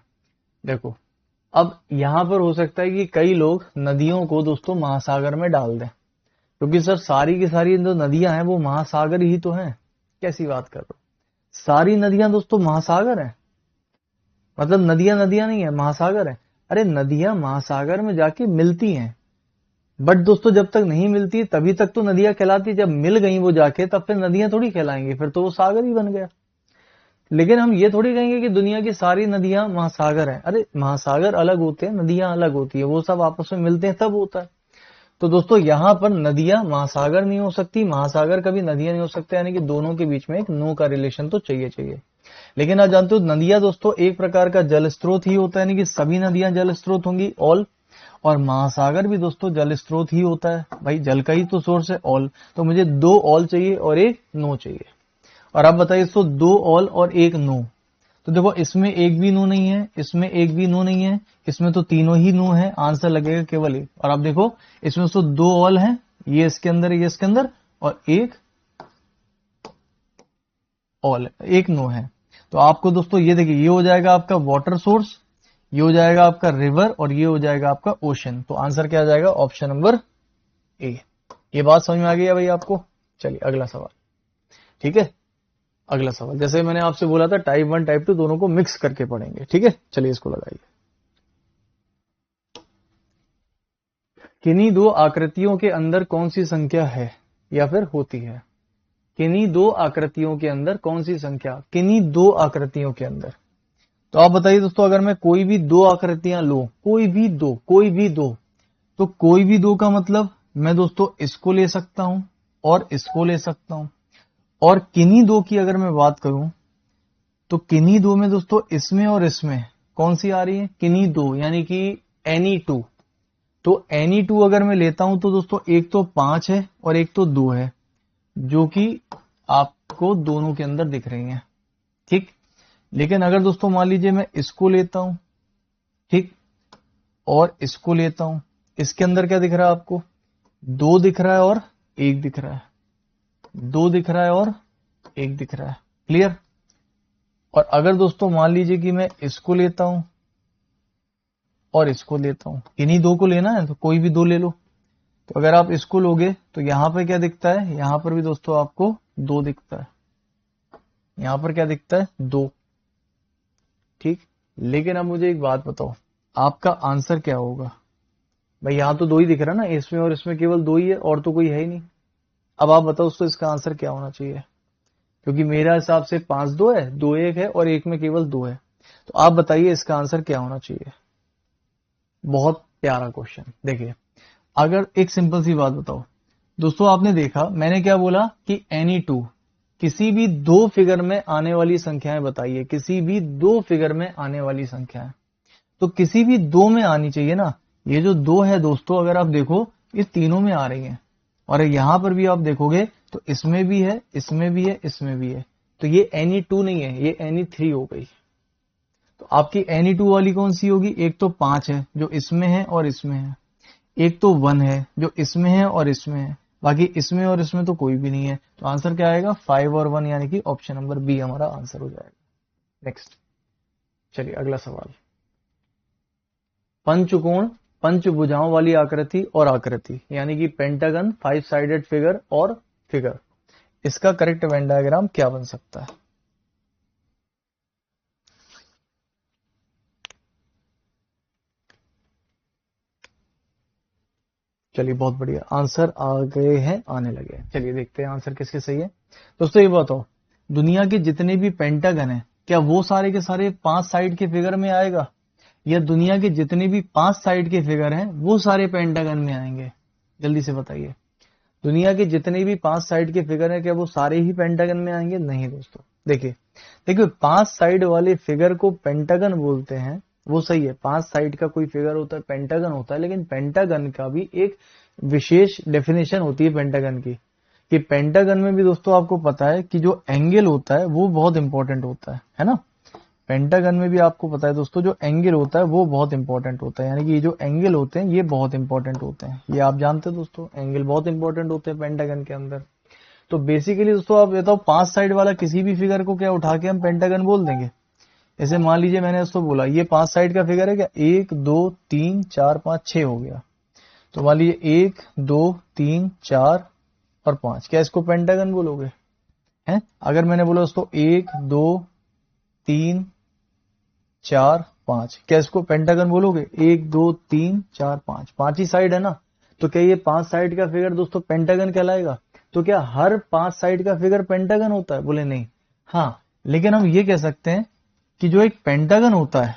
देखो अब यहां पर हो सकता है कि कई लोग नदियों को दोस्तों महासागर में डाल दें, क्योंकि सर सारी की सारी जो नदियां हैं वो महासागर ही तो हैं। कैसी बात कर रहे हो? सारी नदियां दोस्तों महासागर हैं, मतलब नदियां नदियां नहीं है, महासागर है। अरे नदियां महासागर में जाके मिलती हैं, बट दोस्तों जब तक नहीं मिलती तभी तक तो नदियां कहलाती, जब मिल गई वो जाके तब फिर नदियां थोड़ी कहलाएंगी, फिर तो वो सागर ही बन गया। लेकिन हम ये थोड़ी कहेंगे कि दुनिया की सारी नदियां महासागर हैं। अरे महासागर अलग होते हैं, नदियां अलग होती है, वो सब आपस में मिलते हैं तब होता है। तो दोस्तों यहाँ पर नदियां महासागर नहीं हो सकती, महासागर कभी नदियां नहीं हो सकते, यानी कि दोनों के बीच में एक नो का रिलेशन तो चाहिए चाहिए। लेकिन आप जानते हो नदियां दोस्तों एक प्रकार का जल स्रोत ही होता है, यानी कि सभी नदियां जल स्रोत होंगी ऑल, और महासागर भी दोस्तों जल स्रोत ही होता है, भाई जल का ही तो सोर्स है ऑल। तो मुझे 2 ऑल चाहिए और 1 नो चाहिए। और आप बताइए दोस्तों 2 ऑल और 1 नो, तो देखो इसमें एक भी नो नहीं है, इसमें एक भी नो नहीं है, इसमें तो तीनों ही नो है, आंसर लगेगा केवल 1। और आप देखो इसमें तो 2 ऑल है, ये इसके अंदर ये इसके अंदर, और 1 ऑल 1 नो है। तो आपको दोस्तों ये देखिए, ये हो जाएगा आपका वाटर सोर्स, ये हो जाएगा आपका रिवर और ये हो जाएगा आपका ओशन। तो आंसर क्या आ जाएगा? Option number A. ये बात समझ में आ गई है भाई आपको? चलिए अगला सवाल। ठीक है, अगला सवाल जैसे मैंने आपसे बोला था टाइप 1 टाइप 2 दोनों को मिक्स करके पढ़ेंगे। ठीक है, चलिए इसको लगाइए। किन्हीं दो आकृतियों के अंदर कौन सी संख्या है या फिर होती है? किन्हीं दो आकृतियों के अंदर कौन सी संख्या, किन्हीं दो आकृतियों के अंदर। तो आप बताइए दोस्तों, अगर मैं कोई भी दो आकृतियां लूं, कोई भी दो, तो कोई भी दो का मतलब मैं दोस्तों इसको ले सकता हूं और इसको ले सकता हूं। और किन्हीं दो की अगर मैं बात करूं तो किन्हीं दो में दोस्तों इसमें और इसमें कौन सी आ रही है? किन्हीं दो यानी कि एनी टू। तो एनी टू अगर मैं लेता हूं तो दोस्तों एक तो 5 है और एक तो 2 है, जो कि आपको दोनों के अंदर दिख रही हैं। ठीक, लेकिन अगर दोस्तों मान लीजिए मैं इसको लेता हूं, ठीक, और इसको लेता हूं, इसके अंदर क्या दिख रहा है आपको? 2 दिख रहा है और 1 दिख रहा है, 2 दिख रहा है और 1 दिख रहा है। क्लियर? और अगर दोस्तों मान लीजिए कि मैं इसको लेता हूं और इसको लेता हूं, इन्हीं दो को लेना है तो कोई भी दो ले लो। तो अगर आप इसको लोगे तो यहां पर क्या दिखता है? यहां पर भी दोस्तों आपको 2 दिखता है, यहां पर क्या दिखता है? 2। ठीक, लेकिन अब मुझे एक बात बताओ, आपका आंसर क्या होगा? भाई यहां तो 2 ही दिख रहा है ना, इसमें और इसमें केवल 2 ही है और तो कोई है ही नहीं। अब आप बताओ दोस्तों इसका आंसर क्या होना चाहिए? क्योंकि मेरा हिसाब से 5 2 है, 2 1 है और एक में केवल 2 है। तो आप बताइए इसका आंसर क्या होना चाहिए? बहुत प्यारा क्वेश्चन। देखिए, अगर एक सिंपल सी बात बताओ दोस्तों, आपने देखा मैंने क्या बोला कि एनी टू, किसी भी दो फिगर में आने वाली संख्याएं बताइए, किसी भी दो फिगर में आने वाली संख्याएं। तो किसी भी दो में आनी चाहिए ना। ये जो 2 है दोस्तों, अगर आप देखो ये तीनों में आ रही हैं, और यहां पर भी आप देखोगे तो इसमें भी है, इसमें भी है, इसमें भी है। तो ये एनी टू नहीं है, ये एनी 3 हो गई। तो आपकी एनी टू वाली कौन सी होगी? एक तो 5 है जो इसमें है और इसमें है, एक तो 1 है जो इसमें है और इसमें है, बाकी इसमें और इसमें तो कोई भी नहीं है। तो आंसर क्या आएगा? 5 और 1, यानी कि ऑप्शन नंबर बी हमारा आंसर हो जाएगा। नेक्स्ट, चलिए अगला सवाल। पंचकोण, पंचभुजाओं वाली आकृति और आकृति यानी कि पेंटागन, 5 साइडेड फिगर और फिगर, इसका करेक्ट वेन डायग्राम क्या बन सकता है? चलिए बहुत बढ़िया, आंसर आ गए हैं, आने लगे हैं। चलिए देखते हैं आंसर किसके सही है। दोस्तों ये बताओ, दुनिया के जितने भी पेंटागन हैं क्या वो सारे के सारे 5 साइड के फिगर में आएगा, या दुनिया के जितने भी 5 साइड के फिगर हैं वो सारे पेंटागन में आएंगे? जल्दी से बताइए। दुनिया के जितने भी 5 साइड के फिगर हैं क्या वो सारे ही पेंटागन में आएंगे? नहीं दोस्तों। देखिए देखिए, 5 साइड वाले फिगर को पेंटागन बोलते हैं, वो सही है। 5 साइड का कोई फिगर होता है पेंटागन होता है, लेकिन पेंटागन का भी एक विशेष डेफिनेशन होती है पेंटागन की, कि पेंटागन में भी दोस्तों आपको पता है कि जो एंगल होता है वो बहुत इंपॉर्टेंट होता है ना। पेंटागन में भी आपको पता है दोस्तों जो एंगल होता है वो बहुत इंपॉर्टेंट होता है, यानी कि ये जो एंगल होते हैं ये बहुत इंपॉर्टेंट होते हैं। ये आप जानते हैं दोस्तों, एंगल बहुत इंपॉर्टेंट होते हैं पेंटागन के अंदर। तो बेसिकली दोस्तों आप बताओ, 5 साइड वाला किसी भी फिगर को क्या उठा के हम पेंटागन बोल देंगे? जैसे मान लीजिए मैंने दोस्तों बोला ये 5 साइड का फिगर है क्या, 1 2 3 4 5 6 हो गया। तो मान लीजिए 1 2 3 4 और 5, क्या इसको पेंटागन बोलोगे? हैं? अगर मैंने बोला दोस्तों 1 2 3 4 5, क्या इसको पेंटागन बोलोगे? 1 2 3 4 5, 5 ही साइड है ना। तो क्या ये 5 साइड का फिगर दोस्तों पेंटागन कहलाएगा? तो क्या हर 5 साइड का फिगर पेंटागन होता है? बोले नहीं। हाँ, लेकिन हम ये कह सकते हैं कि जो एक पेंटागन होता है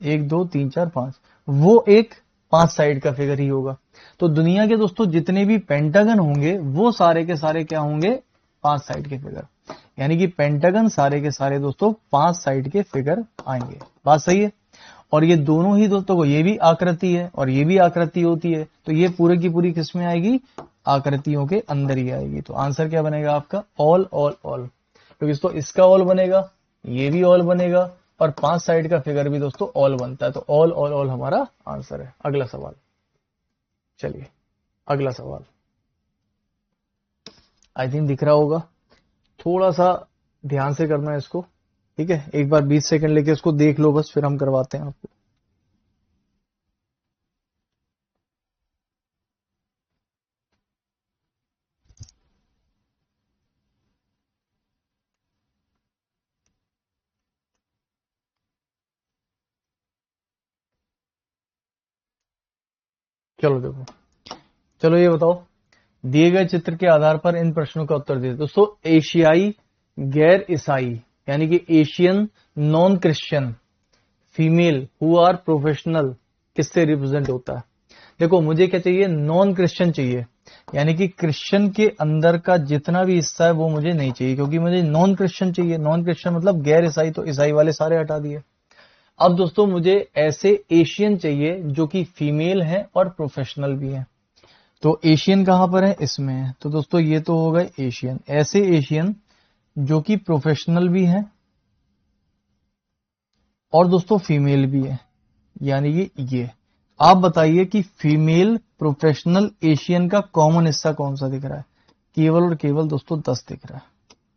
1 2 3 4 5, वो एक 5 साइड का फिगर ही होगा। तो दुनिया के दोस्तों जितने भी पेंटागन होंगे वो सारे के सारे क्या होंगे? 5 साइड के फिगर, यानी कि पेंटागन सारे के सारे दोस्तों 5 साइड के फिगर आएंगे। बात सही है। और ये दोनों ही दोस्तों को, ये भी आकृति है और ये भी आकृति होती है, तो ये पूरे की पूरी किसमें आएगी? आकृतियों के अंदर ही आएगी। तो आंसर क्या बनेगा आपका? All all all. तो दोस्तों इसका ऑल बनेगा, ये भी ऑल बनेगा, और 5 साइड का फिगर भी दोस्तों ऑल बनता है। तो ऑल ऑल ऑल हमारा आंसर है। अगला सवाल, चलिए अगला सवाल। आई थिंक दिख रहा होगा, थोड़ा सा ध्यान से करना है इसको। ठीक है, एक बार 20 सेकंड लेके उसको देख लो बस, फिर हम करवाते हैं आपको। चलो देखो, चलो ये बताओ, दिए गए चित्र के आधार पर इन प्रश्नों का उत्तर दीजिए। दोस्तों एशियाई गैर ईसाई यानी कि Asian non Christian female who are professional किससे रिप्रेजेंट होता है? देखो मुझे क्या चाहिए, नॉन क्रिश्चियन चाहिए, यानी कि क्रिश्चियन के अंदर का जितना भी हिस्सा है वो मुझे नहीं चाहिए, क्योंकि मुझे नॉन क्रिश्चियन चाहिए। नॉन क्रिश्चियन मतलब गैर ईसाई, तो ईसाई वाले सारे हटा दिए। अब दोस्तों मुझे ऐसे एशियन चाहिए जो कि फीमेल हैं और प्रोफेशनल भी हैं। तो एशियन कहां पर है, इसमें है। तो दोस्तों ये तो हो गए एशियन, ऐसे एशियन जो कि प्रोफेशनल भी हैं और दोस्तों फीमेल भी है, यानी कि ये। आप बताइए कि फीमेल प्रोफेशनल एशियन का कॉमन हिस्सा कौन सा दिख रहा है? केवल और केवल दोस्तों 10 दिख रहा है।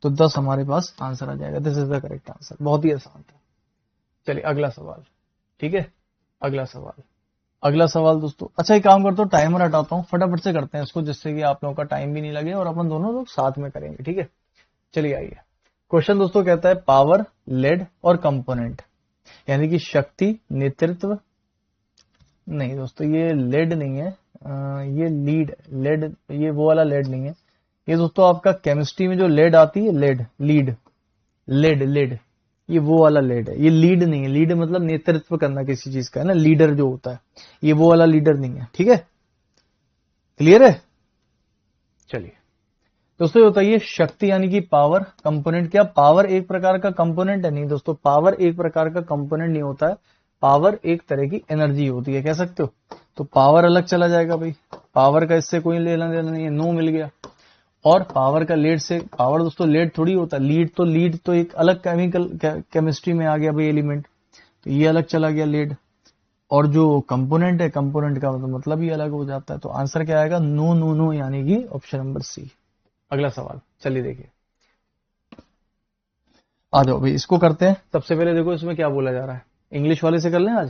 तो 10 हमारे पास आंसर आ जाएगा। This is the correct answer. बहुत ही आसान था। चलिए अगला सवाल। ठीक है, अगला सवाल, अगला सवाल दोस्तों। अच्छा एक काम करता हूँ, टाइमर हटाता हूँ, फटाफट से करते हैं इसको, जिससे कि आप लोगों का टाइम भी नहीं लगे और अपन दोनों लोग साथ में करेंगे। ठीक है, चलिए आइए। क्वेश्चन दोस्तों कहता है पावर, लेड और कंपोनेंट, यानी कि शक्ति, नेतृत्व, नहीं दोस्तों ये लेड नहीं है, ये लीड, लेड ये वो वाला लेड नहीं है। ये दोस्तों आपका केमिस्ट्री में जो लेड आती है, लेड, लीड, लेड, लेड, ये वो वाला लेड है, ये लीड नहीं है। लीड मतलब नेतृत्व करना किसी चीज का है ना, लीडर जो होता है, ये वो वाला लीडर नहीं है। ठीक है, क्लियर है? चलिए दोस्तों ये बताइए, शक्ति यानी कि पावर, कंपोनेंट, क्या पावर एक प्रकार का कंपोनेंट है? नहीं दोस्तों, पावर एक प्रकार का कंपोनेंट नहीं होता है। पावर एक तरह की एनर्जी होती है, कह सकते हो। तो पावर अलग चला जाएगा भाई, पावर का इससे कोई लेना देना नहीं है, नो मिल गया। और पावर का लेड से, पावर दोस्तों लेड थोड़ी होता है, लीड तो एक अलग केमिकल केमिस्ट्री में आ गया भाई एलिमेंट, तो ये अलग चला गया लेड। और जो कंपोनेंट है, कंपोनेंट का मतलब ही अलग हो जाता है। तो आंसर क्या आएगा? नो नो नो, यानी कि ऑप्शन नंबर सी। अगला सवाल, चलिए देखिए, आ जाओ भाई इसको करते हैं। सबसे पहले देखो इसमें क्या बोला जा रहा है, इंग्लिश वाले से कर लें आज।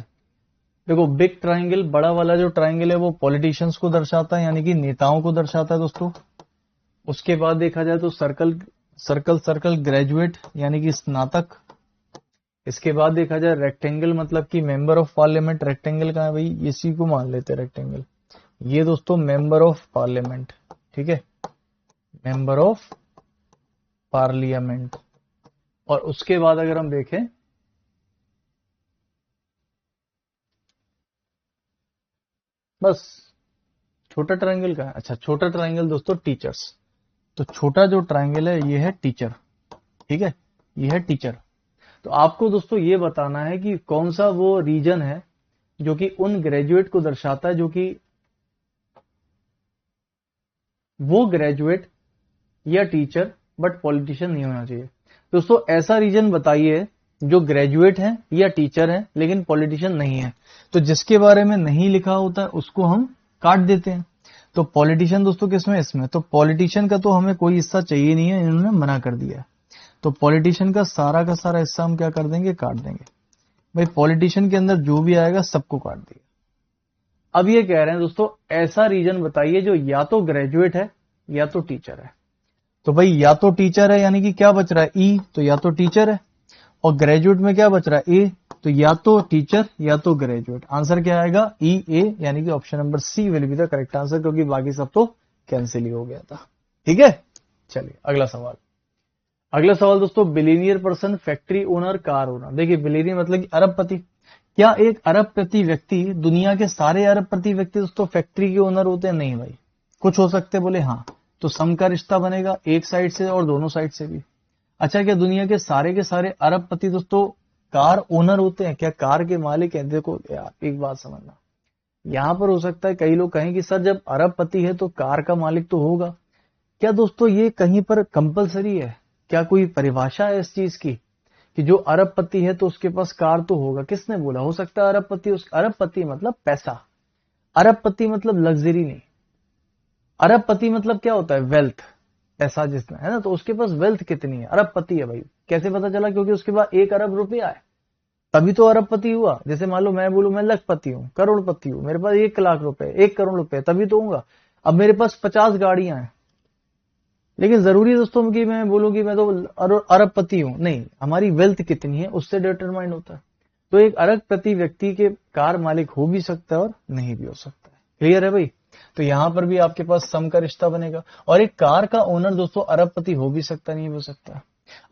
देखो बिग ट्राइंगल, बड़ा वाला जो ट्राइंगल है वो पॉलिटिशियंस को दर्शाता है, यानी कि नेताओं को दर्शाता है दोस्तों। उसके बाद देखा जाए तो सर्कल, सर्कल सर्कल ग्रेजुएट यानी कि स्नातक। इसके बाद देखा जाए रेक्टेंगल मतलब कि मेंबर ऑफ पार्लियामेंट। रेक्टेंगल का है भाई, इसी को मान लेते हैं रेक्टेंगल, ये दोस्तों मेंबर ऑफ पार्लियामेंट। ठीक है, मेंबर ऑफ पार्लियामेंट। और उसके बाद अगर हम देखें, बस छोटा ट्रायंगल का है। अच्छा छोटा ट्रायंगल दोस्तों टीचर्स, तो छोटा जो ट्रायंगल है ये है टीचर। ठीक है, ये है टीचर। तो आपको दोस्तों ये बताना है कि कौन सा वो रीजन है जो कि उन ग्रेजुएट को दर्शाता है, जो कि वो ग्रेजुएट या टीचर बट पॉलिटिशियन नहीं होना चाहिए। दोस्तों ऐसा रीजन बताइए जो ग्रेजुएट है या टीचर है लेकिन पॉलिटिशियन नहीं है। तो जिसके बारे में नहीं लिखा होता है उसको हम काट देते हैं। तो पॉलिटिशियन दोस्तों किसमें, इसमें। तो पॉलिटिशियन का तो हमें कोई हिस्सा चाहिए नहीं है, इन्होंने मना कर दिया। तो पॉलिटिशियन का सारा हिस्सा हम क्या कर देंगे, काट देंगे भाई। पॉलिटिशियन के अंदर जो भी आएगा सबको काट दिया। अब ये कह रहे हैं दोस्तों ऐसा रीजन बताइए जो या तो ग्रेजुएट है या तो टीचर है। तो भाई या तो टीचर है यानी कि क्या बच रहा है, ई, तो या तो टीचर है। और ग्रेजुएट में क्या बच रहा है, ए, तो या तो टीचर या तो ग्रेजुएट। आंसर क्या आएगा, ई ए, यानी कि option number C will be the correct answer, क्योंकि बाकी सब तो कैंसिल ही हो गया था। ठीक है, चलिए अगला सवाल। अगला सवाल दोस्तों, billionaire person, factory owner, car owner. देखिए बिलीनियर मतलब कि अरबपति। क्या एक अरबपति व्यक्ति, दुनिया के सारे अरबपति व्यक्ति दोस्तों फैक्ट्री के ओनर होते हैं? नहीं भाई, कुछ हो सकते बोले हाँ। तो सम का रिश्ता बनेगा एक साइड से और दोनों साइड से भी। अच्छा क्या दुनिया के सारे अरबपति दोस्तों कार ओनर होते हैं? क्या कार के मालिक हैं? देखो यार एक बात समझना, यहां पर हो सकता है कई लोग कहें कि सर जब अरबपति है तो कार का मालिक तो होगा। क्या दोस्तों ये कहीं पर कंपलसरी है? क्या कोई परिभाषा है इस चीज की कि जो अरबपति है तो उसके पास कार तो होगा? किसने बोला? हो सकता है अरबपति, उस अरबपति मतलब पैसा, अरबपति मतलब लग्जरी नहीं। अरबपति मतलब क्या होता है, वेल्थ। पैसा जितना है ना, तो उसके पास वेल्थ कितनी है, अरबपति है भाई। कैसे पता चला? क्योंकि उसके पास 1 अरब रुपया है, तभी तो अरबपति हुआ। जैसे मान लो मैं बोलूं मैं लखपति हूँ, करोड़पति हूँ, मेरे पास 1 लाख रुपए, 1 करोड़ रुपए, तभी तो होऊंगा। अब मेरे पास 50 गाड़ियां हैं, लेकिन जरूरी है दोस्तों कि मैं बोलूं कि मैं तो अरबपति हूं? नहीं, हमारी वेल्थ कितनी है उससे डिटरमाइन होता है। तो एक अरबपति व्यक्ति के कार मालिक हो भी सकता है और नहीं भी हो सकता है। क्लियर है भाई? तो यहां पर भी आपके पास सम का रिश्ता बनेगा। और एक कार का ओनर दोस्तों अरबपति हो भी सकता है, नहीं हो सकता।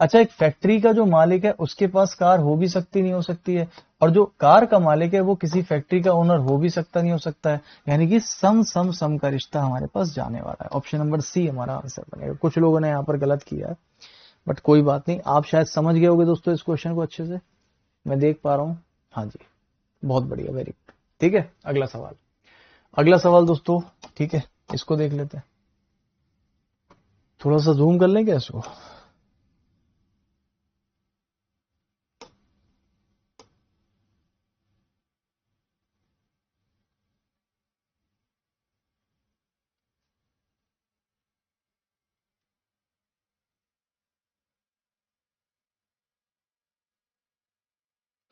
अच्छा, एक फैक्ट्री का जो मालिक है उसके पास कार हो भी सकती, नहीं हो सकती है। और जो कार का मालिक है वो किसी फैक्ट्री का ओनर हो भी सकता, नहीं हो सकता है। यानी कि सम सम सम का रिश्ता हमारे पास जाने वाला है। ऑप्शन नंबर सी हमारा आंसर बनेगा। कुछ लोगों ने यहाँ पर गलत किया है, बट कोई बात नहीं, आप शायद समझ गए होगे दोस्तों इस क्वेश्चन को अच्छे से, मैं देख पा रहा हूँ। हाँ जी, बहुत बढ़िया, वेरी गुड। ठीक है, अगला सवाल। अगला सवाल दोस्तों, ठीक है, इसको देख लेते हैं। थोड़ा सा जूम कर लें क्या इसको?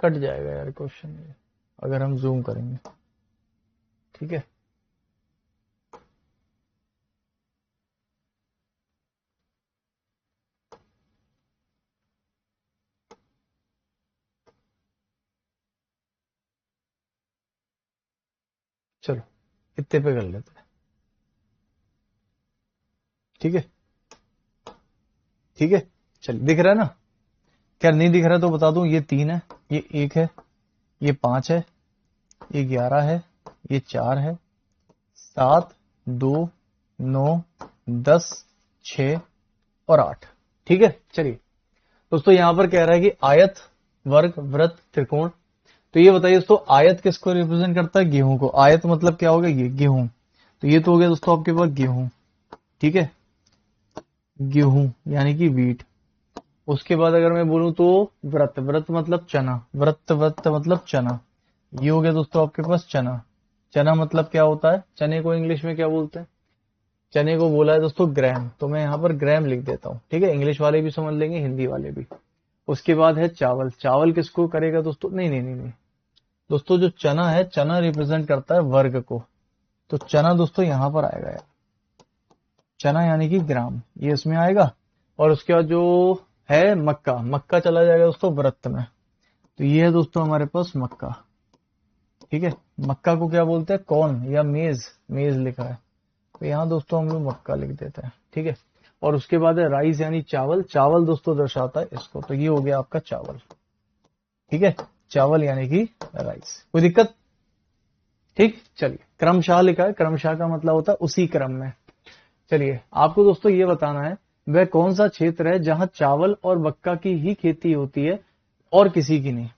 कट जाएगा यार क्वेश्चन ये अगर हम जूम करेंगे। ठीक है, चलो इतने पे कर लेते हैं। ठीक है, ठीक है, चल दिख रहा है ना? क्या नहीं दिख रहा तो बता दूं, ये 3 है, ये 1 है, ये 5 है, ये 11 है, ये 4 है, 7, 2, 9, 10, 6 और 8। ठीक है, चलिए दोस्तों, यहां पर कह रहा है कि आयत, वर्ग, वृत्त, त्रिकोण। तो ये बताइए दोस्तों, आयत किसको रिप्रेजेंट करता है? गेहूं को। आयत मतलब क्या होगा? ये गेहूं। तो ये तो हो गया दोस्तों आपके पास गेहूं। ठीक है, गेहूं यानी कि वीट। उसके बाद अगर मैं बोलूं तो व्रत, व्रत मतलब चना, व्रत व्रत मतलब चना। ये हो गया दोस्तों आपके पास चना। चना मतलब क्या होता है? चने को इंग्लिश में क्या बोलते हैं? चने को बोला है दोस्तों ग्राम, तो मैं यहाँ पर ग्राम लिख देता हूँ। ठीक है, इंग्लिश वाले भी समझ लेंगे, हिंदी वाले भी। उसके बाद है चावल। चावल किसको करेगा दोस्तों? नहीं नहीं नहीं नहीं दोस्तों, जो चना है, चना रिप्रेजेंट करता है वर्ग को। तो चना दोस्तों यहां पर आएगा यार, चना यानी कि ग्राम, ये इसमें आएगा। और उसके बाद जो है मक्का, मक्का चला जाएगा दोस्तों व्रत में। तो ये है दोस्तों हमारे पास मक्का। ठीक है, मक्का को क्या बोलते हैं? कॉर्न या मेज, मेज लिखा है, तो यहाँ दोस्तों हम लोग मक्का लिख देते हैं। ठीक है, और उसके बाद है राइस यानी चावल। चावल दोस्तों दर्शाता है इसको, तो ये हो गया आपका चावल। ठीक है, चावल यानी कि राइस। कोई दिक्कत? ठीक, चलिए, क्रमशः लिखा है, क्रमशः का मतलब होता है उसी क्रम में। चलिए, आपको दोस्तों ये बताना है वह कौन सा क्षेत्र है जहां चावल और मक्का की ही खेती होती है और किसी की नहीं।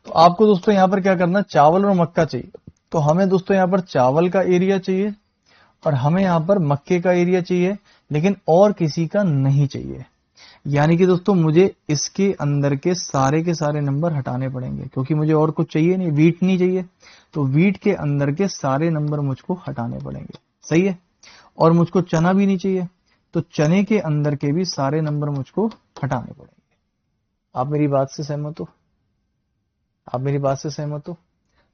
तो आपको दोस्तों यहाँ पर क्या करना है? चावल और मक्का चाहिए। तो हमें दोस्तों यहाँ पर चावल का एरिया चाहिए और हमें यहाँ पर मक्के का एरिया चाहिए, लेकिन और किसी का नहीं चाहिए। यानी कि दोस्तों मुझे इसके अंदर के सारे नंबर हटाने पड़ेंगे, क्योंकि मुझे और कुछ चाहिए नहीं, वीट नहीं चाहिए। तो वीट के अंदर के सारे नंबर मुझको हटाने पड़ेंगे। सही है, और मुझको चना भी नहीं चाहिए, तो चने के अंदर के भी सारे नंबर मुझको हटाने पड़ेंगे। आप मेरी बात से सहमत हो? आप मेरी बात से सहमत हो?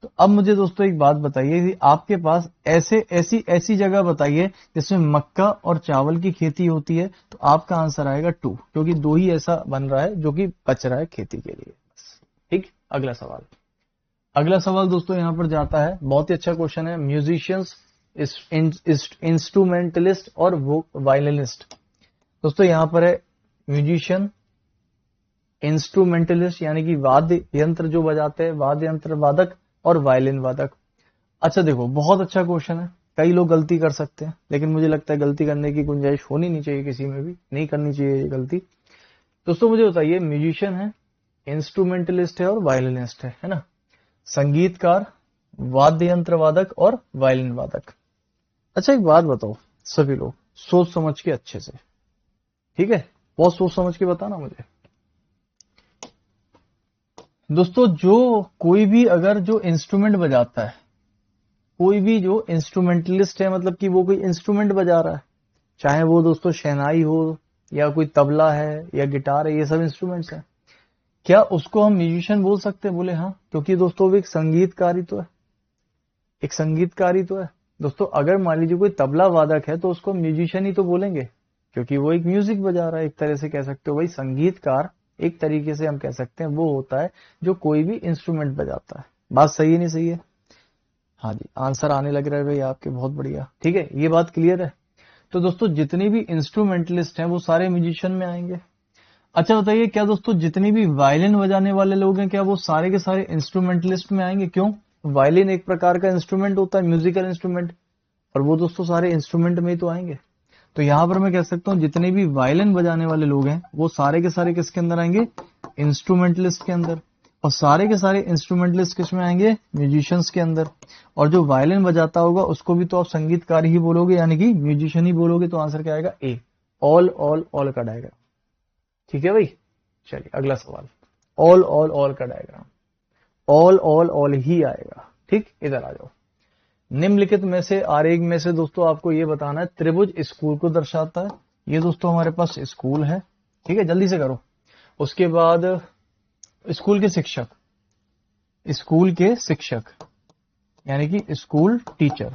तो अब मुझे दोस्तों एक बात बताइए कि आपके पास ऐसे ऐसी ऐसी जगह बताइए जिसमें मक्का और चावल की खेती होती है। तो आपका आंसर आएगा 2, क्योंकि 2 ही ऐसा बन रहा है जो कि बच रहा है खेती के लिए। ठीक, अगला सवाल। अगला सवाल दोस्तों यहां पर जाता है, बहुत ही अच्छा क्वेश्चन है। म्यूजिशियंस, इंस्ट्रूमेंटलिस्ट और वायलिनिस्ट। दोस्तों यहां पर है म्यूजिशियन, इंस्ट्रूमेंटलिस्ट यानी कि वाद्य यंत्र जो बजाते हैं, वाद्य यंत्र वादक, और वायलिन वादक। अच्छा देखो, बहुत अच्छा क्वेश्चन है। कई लोग गलती कर सकते हैं, लेकिन मुझे लगता है गलती करने की गुंजाइश होनी नहीं चाहिए किसी में भी, नहीं करनी चाहिए ये गलती। दोस्तों मुझे बताइए, म्यूजिशियन है, इंस्ट्रूमेंटलिस्ट है और वायलिनिस्ट है ना? संगीतकार, वाद्य यंत्र वादक और वायलिन वादक। अच्छा एक बात बताओ सभी लोग, सोच समझ के अच्छे से, ठीक है, बहुत सोच समझ के बताना मुझे। दोस्तों जो कोई भी अगर जो इंस्ट्रूमेंट बजाता है, कोई भी जो इंस्ट्रूमेंटलिस्ट है, मतलब कि वो कोई इंस्ट्रूमेंट बजा रहा है, चाहे वो दोस्तों शहनाई हो या कोई तबला है या गिटार है, ये सब इंस्ट्रूमेंट्स हैं, क्या उसको हम म्यूजिशियन बोल सकते हैं? बोले हाँ, क्योंकि दोस्तों वो एक संगीतकार ही तो है, एक संगीतकार ही तो है। दोस्तों अगर मान लीजिए कोई तबला वादक है तो उसको म्यूजिशियन ही तो बोलेंगे, क्योंकि वो एक म्यूजिक बजा रहा है। एक तरह से कह सकते हो भाई संगीतकार एक तरीके से हम कह सकते हैं वो होता है जो कोई भी इंस्ट्रूमेंट बजाता है। बात सही है नहीं सही है? हाँ जी, आंसर आने लग रहा है भाई आपके, बहुत बढ़िया। ठीक है, ये बात क्लियर है। तो दोस्तों जितने भी इंस्ट्रूमेंटलिस्ट हैं वो सारे म्यूजिशियन में आएंगे। अच्छा बताइए, क्या दोस्तों जितने भी वायलिन बजाने वाले लोग हैं क्या वो सारे के सारे इंस्ट्रूमेंटलिस्ट में आएंगे? क्यों? वायलिन एक प्रकार का इंस्ट्रूमेंट होता है, म्यूजिकल इंस्ट्रूमेंट, और वो दोस्तों सारे इंस्ट्रूमेंट में ही तो आएंगे। तो यहां पर मैं कह सकता हूं जितने भी वायलिन बजाने वाले लोग हैं वो सारे के सारे किसके अंदर आएंगे? इंस्ट्रूमेंटलिस्ट के अंदर। और सारे के सारे इंस्ट्रूमेंटलिस्ट किस में आएंगे? म्यूजिशियंस के अंदर। और जो वायलिन बजाता होगा उसको भी तो आप संगीतकार ही बोलोगे, यानी कि म्यूजिशियन ही बोलोगे। तो आंसर क्या आएगा? ए, ऑल ऑल ऑल का डायग्राम। ठीक है भाई, चलिए अगला सवाल। ऑल का डायग्राम, ऑल ही आएगा। ठीक, इधर आ जाओ। निम्नलिखित में से आरेख में से दोस्तों आपको ये बताना है त्रिभुज स्कूल को दर्शाता है। ये दोस्तों हमारे पास स्कूल है। ठीक है, जल्दी से करो। उसके बाद स्कूल के शिक्षक, स्कूल के शिक्षक यानी कि स्कूल टीचर,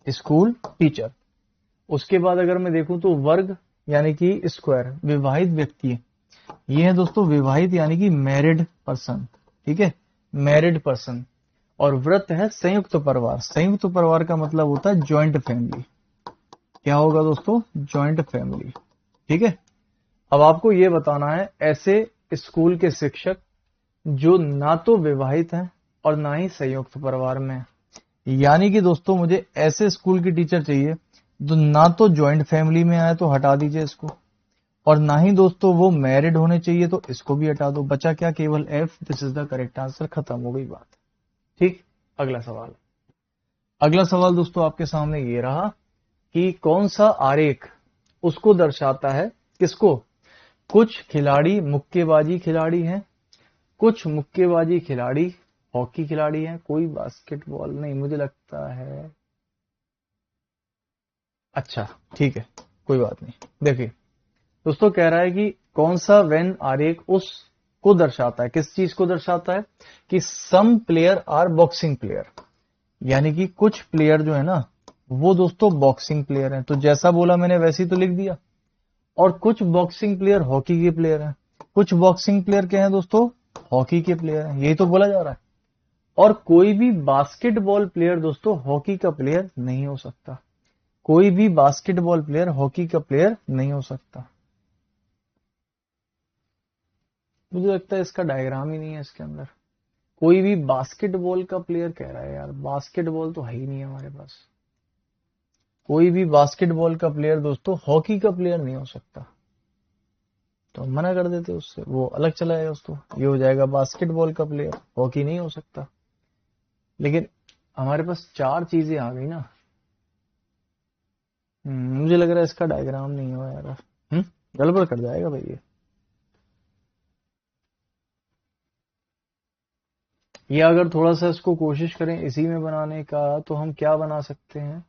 स्कूल टीचर। उसके बाद अगर मैं देखूं तो वर्ग यानी कि स्क्वायर, विवाहित व्यक्ति। ये है दोस्तों विवाहित यानी कि मैरिड पर्सन। ठीक है, मैरिड पर्सन। और व्रत है संयुक्त परिवार। संयुक्त परिवार का मतलब होता है ज्वाइंट फैमिली। क्या होगा दोस्तों? Joint family. ठीक है, अब आपको ये बताना है ऐसे स्कूल के शिक्षक जो ना तो विवाहित हैं और ना ही संयुक्त परिवार में हैं। यानी कि दोस्तों मुझे ऐसे स्कूल की टीचर चाहिए जो ना तो ज्वाइंट फैमिली में आए, तो हटा दीजिए इसको, और ना ही दोस्तों वो मैरिड होने चाहिए, तो इसको भी हटा दो। बचा क्या? केवल F. This is the correct answer. खत्म हो गई बात। ठीक, अगला सवाल। अगला सवाल दोस्तों आपके सामने ये रहा कि कौन सा आरेख उसको दर्शाता है, किसको? कुछ खिलाड़ी मुक्केबाजी खिलाड़ी हैं, कुछ मुक्केबाजी खिलाड़ी हॉकी खिलाड़ी हैं, कोई बास्केटबॉल नहीं मुझे लगता है। अच्छा ठीक है, कोई बात नहीं। देखिए दोस्तों कह रहा है कि कौन सा वेन आरेख उस को दर्शाता है, किस चीज को दर्शाता है? कि सम प्लेयर आर बॉक्सिंग प्लेयर, यानी कि कुछ प्लेयर जो है ना वो दोस्तों बॉक्सिंग प्लेयर हैं। तो जैसा बोला मैंने वैसे ही तो लिख दिया। और कुछ बॉक्सिंग प्लेयर हॉकी के प्लेयर हैं। कुछ बॉक्सिंग प्लेयर क्या हैं दोस्तों? हॉकी के प्लेयर हैं, यही तो बोला जा रहा है। और कोई भी बास्केटबॉल प्लेयर दोस्तों हॉकी का प्लेयर नहीं हो सकता। कोई भी बास्केटबॉल प्लेयर हॉकी का प्लेयर नहीं हो सकता। मुझे लगता है इसका डायग्राम ही नहीं है इसके अंदर। कोई भी बास्केटबॉल का प्लेयर कह रहा है यार, बास्केटबॉल तो है ही नहीं है हमारे पास। कोई भी बास्केटबॉल का प्लेयर दोस्तों हॉकी का प्लेयर नहीं हो सकता। तो हम मना कर देते उससे, वो अलग चला जाएगा दोस्तों। ये हो जाएगा बास्केटबॉल का प्लेयर, हॉकी नहीं हो सकता। लेकिन हमारे पास चार चीजें आ गई ना। मुझे लग रहा है इसका डायग्राम नहीं हो यार। गड़बड़ कर जाएगा भाई ये अगर थोड़ा सा इसको कोशिश करें इसी में बनाने का, तो हम क्या बना सकते हैं?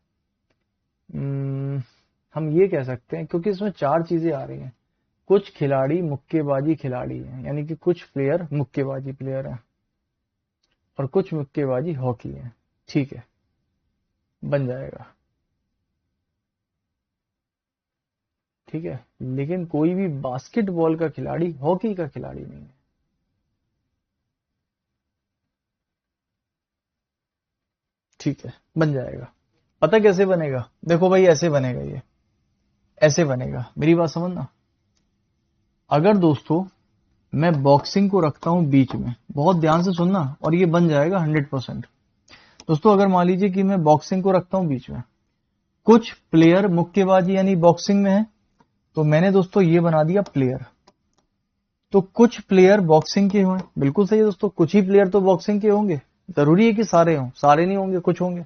हम ये कह सकते हैं, क्योंकि इसमें चार चीजें आ रही हैं। कुछ खिलाड़ी मुक्केबाजी खिलाड़ी हैं, यानी कि कुछ प्लेयर मुक्केबाजी प्लेयर हैं, और कुछ मुक्केबाजी हॉकी है। ठीक है, बन जाएगा। ठीक है, लेकिन कोई भी बास्केटबॉल का खिलाड़ी हॉकी का खिलाड़ी नहीं है। ठीक है, बन जाएगा। पता कैसे बनेगा? देखो भाई ऐसे बनेगा, ये ऐसे बनेगा, मेरी बात समझना। अगर दोस्तों मैं बॉक्सिंग को रखता हूं बीच में, बहुत ध्यान से सुनना, और ये बन जाएगा 100%। दोस्तों अगर मान लीजिए कि मैं बॉक्सिंग को रखता हूं बीच में, कुछ प्लेयर मुक्केबाजी यानी बॉक्सिंग में है, तो मैंने दोस्तों ये बना दिया प्लेयर। तो कुछ प्लेयर बॉक्सिंग के हों, बिल्कुल सही है दोस्तों, कुछ ही प्लेयर तो बॉक्सिंग के होंगे। जरूरी है कि सारे हों? सारे नहीं होंगे, कुछ होंगे।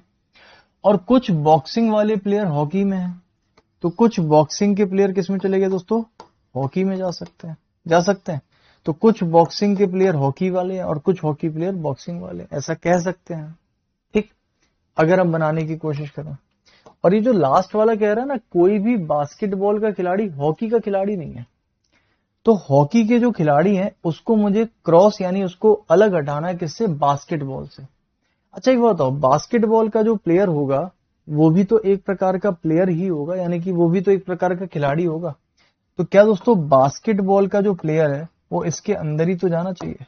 और कुछ बॉक्सिंग वाले प्लेयर हॉकी में हैं, तो कुछ बॉक्सिंग के प्लेयर किस में चले गए दोस्तों? हॉकी में जा सकते हैं, जा सकते हैं। तो कुछ बॉक्सिंग के प्लेयर हॉकी वाले हैं और कुछ हॉकी प्लेयर बॉक्सिंग वाले हैं, ऐसा कह सकते हैं। ठीक, अगर हम बनाने की कोशिश करें और ये जो लास्ट वाला कह रहा है ना, कोई भी बास्केटबॉल का खिलाड़ी हॉकी का खिलाड़ी नहीं है, तो हॉकी के जो खिलाड़ी हैं उसको मुझे क्रॉस यानी उसको अलग हटाना है, किससे? बास्केटबॉल से। अच्छा एक बात बताओ, बास्केटबॉल का जो प्लेयर होगा वो भी तो एक प्रकार का प्लेयर ही होगा, यानी कि वो भी तो एक प्रकार का खिलाड़ी होगा। तो क्या दोस्तों बास्केटबॉल का जो प्लेयर है वो इसके अंदर ही तो जाना चाहिए?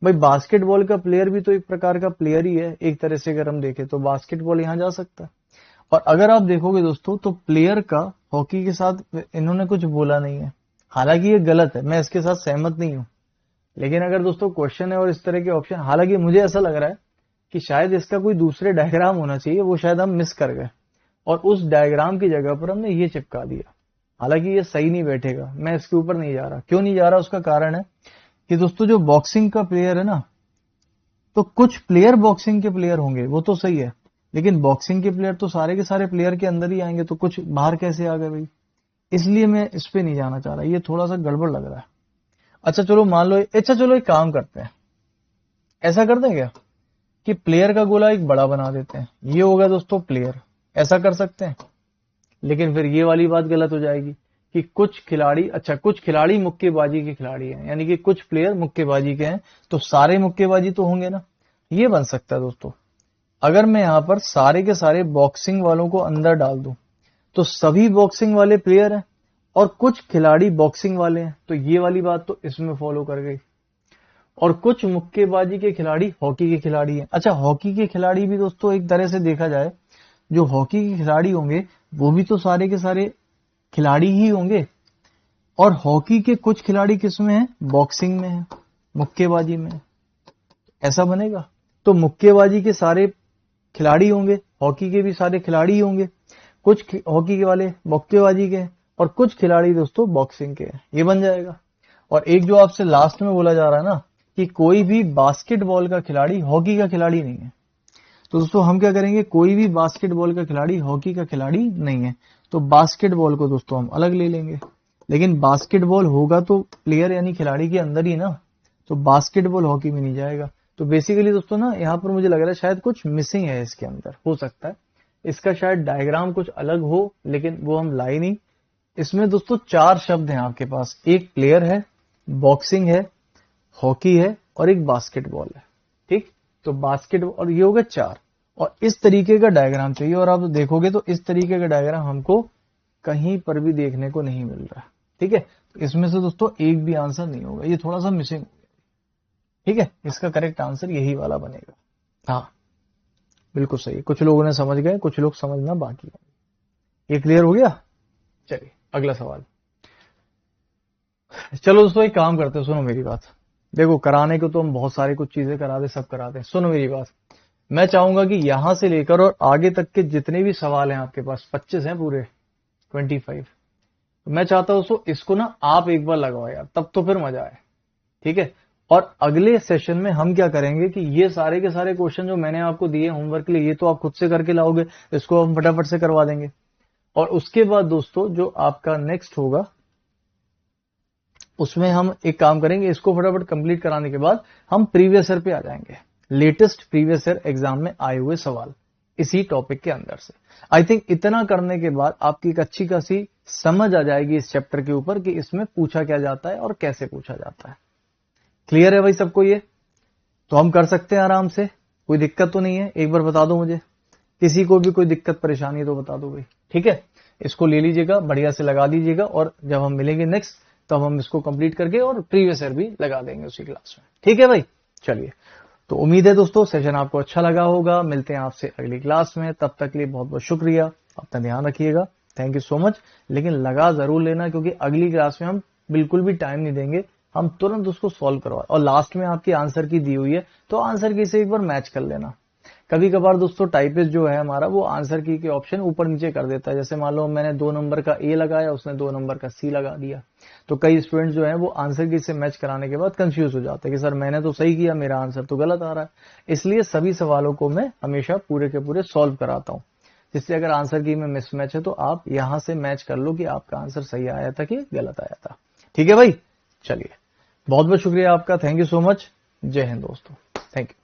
भाई बास्केटबॉल का प्लेयर भी तो एक प्रकार का प्लेयर ही है एक तरह से, अगर हम देखें तो बास्केटबॉल यहां जा सकता है। और अगर आप देखोगे दोस्तों तो प्लेयर का हॉकी के साथ इन्होंने कुछ बोला नहीं है, हालांकि ये गलत है, मैं इसके साथ सहमत नहीं हूं। लेकिन अगर दोस्तों क्वेश्चन है और इस तरह के ऑप्शन, हालांकि मुझे ऐसा लग रहा है कि शायद इसका कोई दूसरे डायग्राम होना चाहिए, वो शायद हम मिस कर गए और उस डायग्राम की जगह पर हमने ये चिपका दिया। हालांकि ये सही नहीं बैठेगा, मैं इसके ऊपर नहीं जा रहा। क्यों नहीं जा रहा? उसका कारण है कि दोस्तों जो बॉक्सिंग का प्लेयर है ना, तो कुछ प्लेयर बॉक्सिंग के प्लेयर होंगे, वो तो सही है, लेकिन बॉक्सिंग के प्लेयर तो सारे के सारे प्लेयर के अंदर ही आएंगे, तो कुछ बाहर कैसे आ गए भाई? इसलिए मैं इस पे नहीं जाना चाह रहा, ये थोड़ा सा गड़बड़ लग रहा है। अच्छा चलो मान लो, अच्छा चलो एक काम करते हैं, ऐसा करते हैं क्या कि प्लेयर का गोला एक बड़ा बना देते हैं, ये होगा दोस्तों प्लेयर, ऐसा कर सकते हैं। लेकिन फिर ये वाली बात गलत हो जाएगी कि कुछ खिलाड़ी, अच्छा कुछ खिलाड़ी मुक्केबाजी के खिलाड़ी हैं, यानी कि कुछ प्लेयर मुक्केबाजी के हैं, तो सारे मुक्केबाजी तो होंगे ना, ये बन सकता है दोस्तों। अगर मैं यहां पर सारे के सारे बॉक्सिंग वालों को अंदर डाल दूं तो सभी बॉक्सिंग वाले प्लेयर हैं और कुछ खिलाड़ी बॉक्सिंग वाले हैं, तो ये वाली बात तो इसमें फॉलो कर गई। और कुछ मुक्केबाजी के खिलाड़ी हॉकी के खिलाड़ी हैं। अच्छा हॉकी के खिलाड़ी भी दोस्तों एक तरह से देखा जाए, जो हॉकी के खिलाड़ी होंगे वो भी तो सारे के सारे खिलाड़ी ही होंगे, और हॉकी के कुछ खिलाड़ी किसमें हैं? बॉक्सिंग में है, मुक्केबाजी में। ऐसा बनेगा, तो मुक्केबाजी के सारे खिलाड़ी होंगे, हॉकी के भी सारे खिलाड़ी होंगे, कुछ हॉकी के वाले मुक्केबाजी के हैं और कुछ खिलाड़ी दोस्तों बॉक्सिंग के हैं, ये बन जाएगा। और एक जो आपसे लास्ट में बोला जा रहा है ना कि कोई भी बास्केटबॉल का खिलाड़ी हॉकी का खिलाड़ी नहीं है, तो दोस्तों हम क्या करेंगे, कोई भी बास्केटबॉल का खिलाड़ी हॉकी का खिलाड़ी नहीं है, तो बास्केटबॉल को दोस्तों हम अलग ले लेंगे। लेकिन बास्केटबॉल होगा तो प्लेयर यानी खिलाड़ी के अंदर ही ना, तो बास्केटबॉल हॉकी में नहीं जाएगा। तो बेसिकली दोस्तों ना यहाँ पर मुझे लग रहा है शायद कुछ मिसिंग है इसके अंदर, हो सकता है इसका शायद डायग्राम कुछ अलग हो, लेकिन वो हम लाई नहीं। इसमें दोस्तों 4 शब्द हैं आपके पास, एक प्लेयर है, बॉक्सिंग है, हॉकी है और एक बास्केटबॉल है। ठीक, तो बास्केटबॉल और ये हो गए 4, और इस तरीके का डायग्राम चाहिए। और आप देखोगे तो इस तरीके का डायग्राम हमको कहीं पर भी देखने को नहीं मिल रहा। ठीक है, तो इसमें से दोस्तों एक भी आंसर नहीं होगा, ये थोड़ा सा मिसिंग हो गया। ठीक है, इसका करेक्ट आंसर यही वाला बनेगा। हाँ बिल्कुल सही, कुछ लोगों ने समझ गए, कुछ लोग समझना बाकी है। ये क्लियर हो गया? चलिए अगला सवाल। चलो दोस्तों एक काम करते हैं, सुनो मेरी बात। देखो कराने को तो हम बहुत सारी कुछ चीजें कराते, सब कराते हैं। सुनो मेरी बात, मैं चाहूंगा कि यहां से लेकर और आगे तक के जितने भी सवाल हैं आपके पास, 25 हैं पूरे, 25, तो मैं चाहता हूं दोस्तों इसको ना आप एक बार लगाओ यार, तब तो फिर मजा आए। ठीक है, और अगले सेशन में हम क्या करेंगे कि ये सारे के सारे क्वेश्चन जो मैंने आपको दिए होमवर्क के लिए, ये तो आप खुद से करके लाओगे, इसको हम फटाफट से करवा देंगे। और उसके बाद दोस्तों जो आपका नेक्स्ट होगा उसमें हम एक काम करेंगे, इसको फटाफट कंप्लीट कराने के बाद हम प्रीवियस ईयर पे आ जाएंगे, लेटेस्ट प्रीवियस ईयर एग्जाम में आए हुए सवाल इसी टॉपिक के अंदर से। आई थिंक इतना करने के बाद आपकी एक अच्छी खासी समझ आ जाएगी इस चैप्टर के ऊपर कि इसमें पूछा क्या जाता है और कैसे पूछा जाता है। क्लियर है भाई सबको? ये तो हम कर सकते हैं आराम से, कोई दिक्कत तो नहीं है? एक बार बता दो मुझे, किसी को भी कोई दिक्कत परेशानी है तो बता दो भाई। ठीक है, इसको ले लीजिएगा, बढ़िया से लगा दीजिएगा, और जब हम मिलेंगे नेक्स्ट तब हम इसको कंप्लीट करके और प्रीवियस ईयर भी लगा देंगे उसी क्लास में। ठीक है भाई, चलिए। तो उम्मीद है दोस्तों सेशन आपको अच्छा लगा होगा। मिलते हैं आपसे अगली क्लास में, तब तक के लिए बहुत बहुत शुक्रिया, अपना ध्यान रखिएगा, थैंक यू सो मच। लेकिन लगा जरूर लेना, क्योंकि अगली क्लास में हम बिल्कुल भी टाइम नहीं देंगे, हम तुरंत उसको सॉल्व करवा, और लास्ट में आपकी आंसर की दी हुई है तो आंसर की से एक बार मैच कर लेना। कभी कभार दोस्तों टाइपिस्ट जो है हमारा, वो आंसर की के ऑप्शन ऊपर नीचे कर देता है। जैसे मान लो मैंने 2 नंबर का ए लगाया, उसने 2 नंबर का सी लगा दिया, तो कई स्टूडेंट्स जो है वो आंसर की से मैच कराने के बाद कंफ्यूज हो जाते हैं कि सर मैंने तो सही किया, मेरा आंसर तो गलत आ रहा है। इसलिए सभी सवालों को मैं हमेशा पूरे के पूरे सॉल्व कराता हूँ, जिससे अगर आंसर की में मिसमैच है तो आप यहां से मैच कर लो कि आपका आंसर सही आया था कि गलत आया था। ठीक है भाई, चलिए बहुत बहुत शुक्रिया आपका, थैंक यू सो मच, जय हिंद दोस्तों, थैंक यू।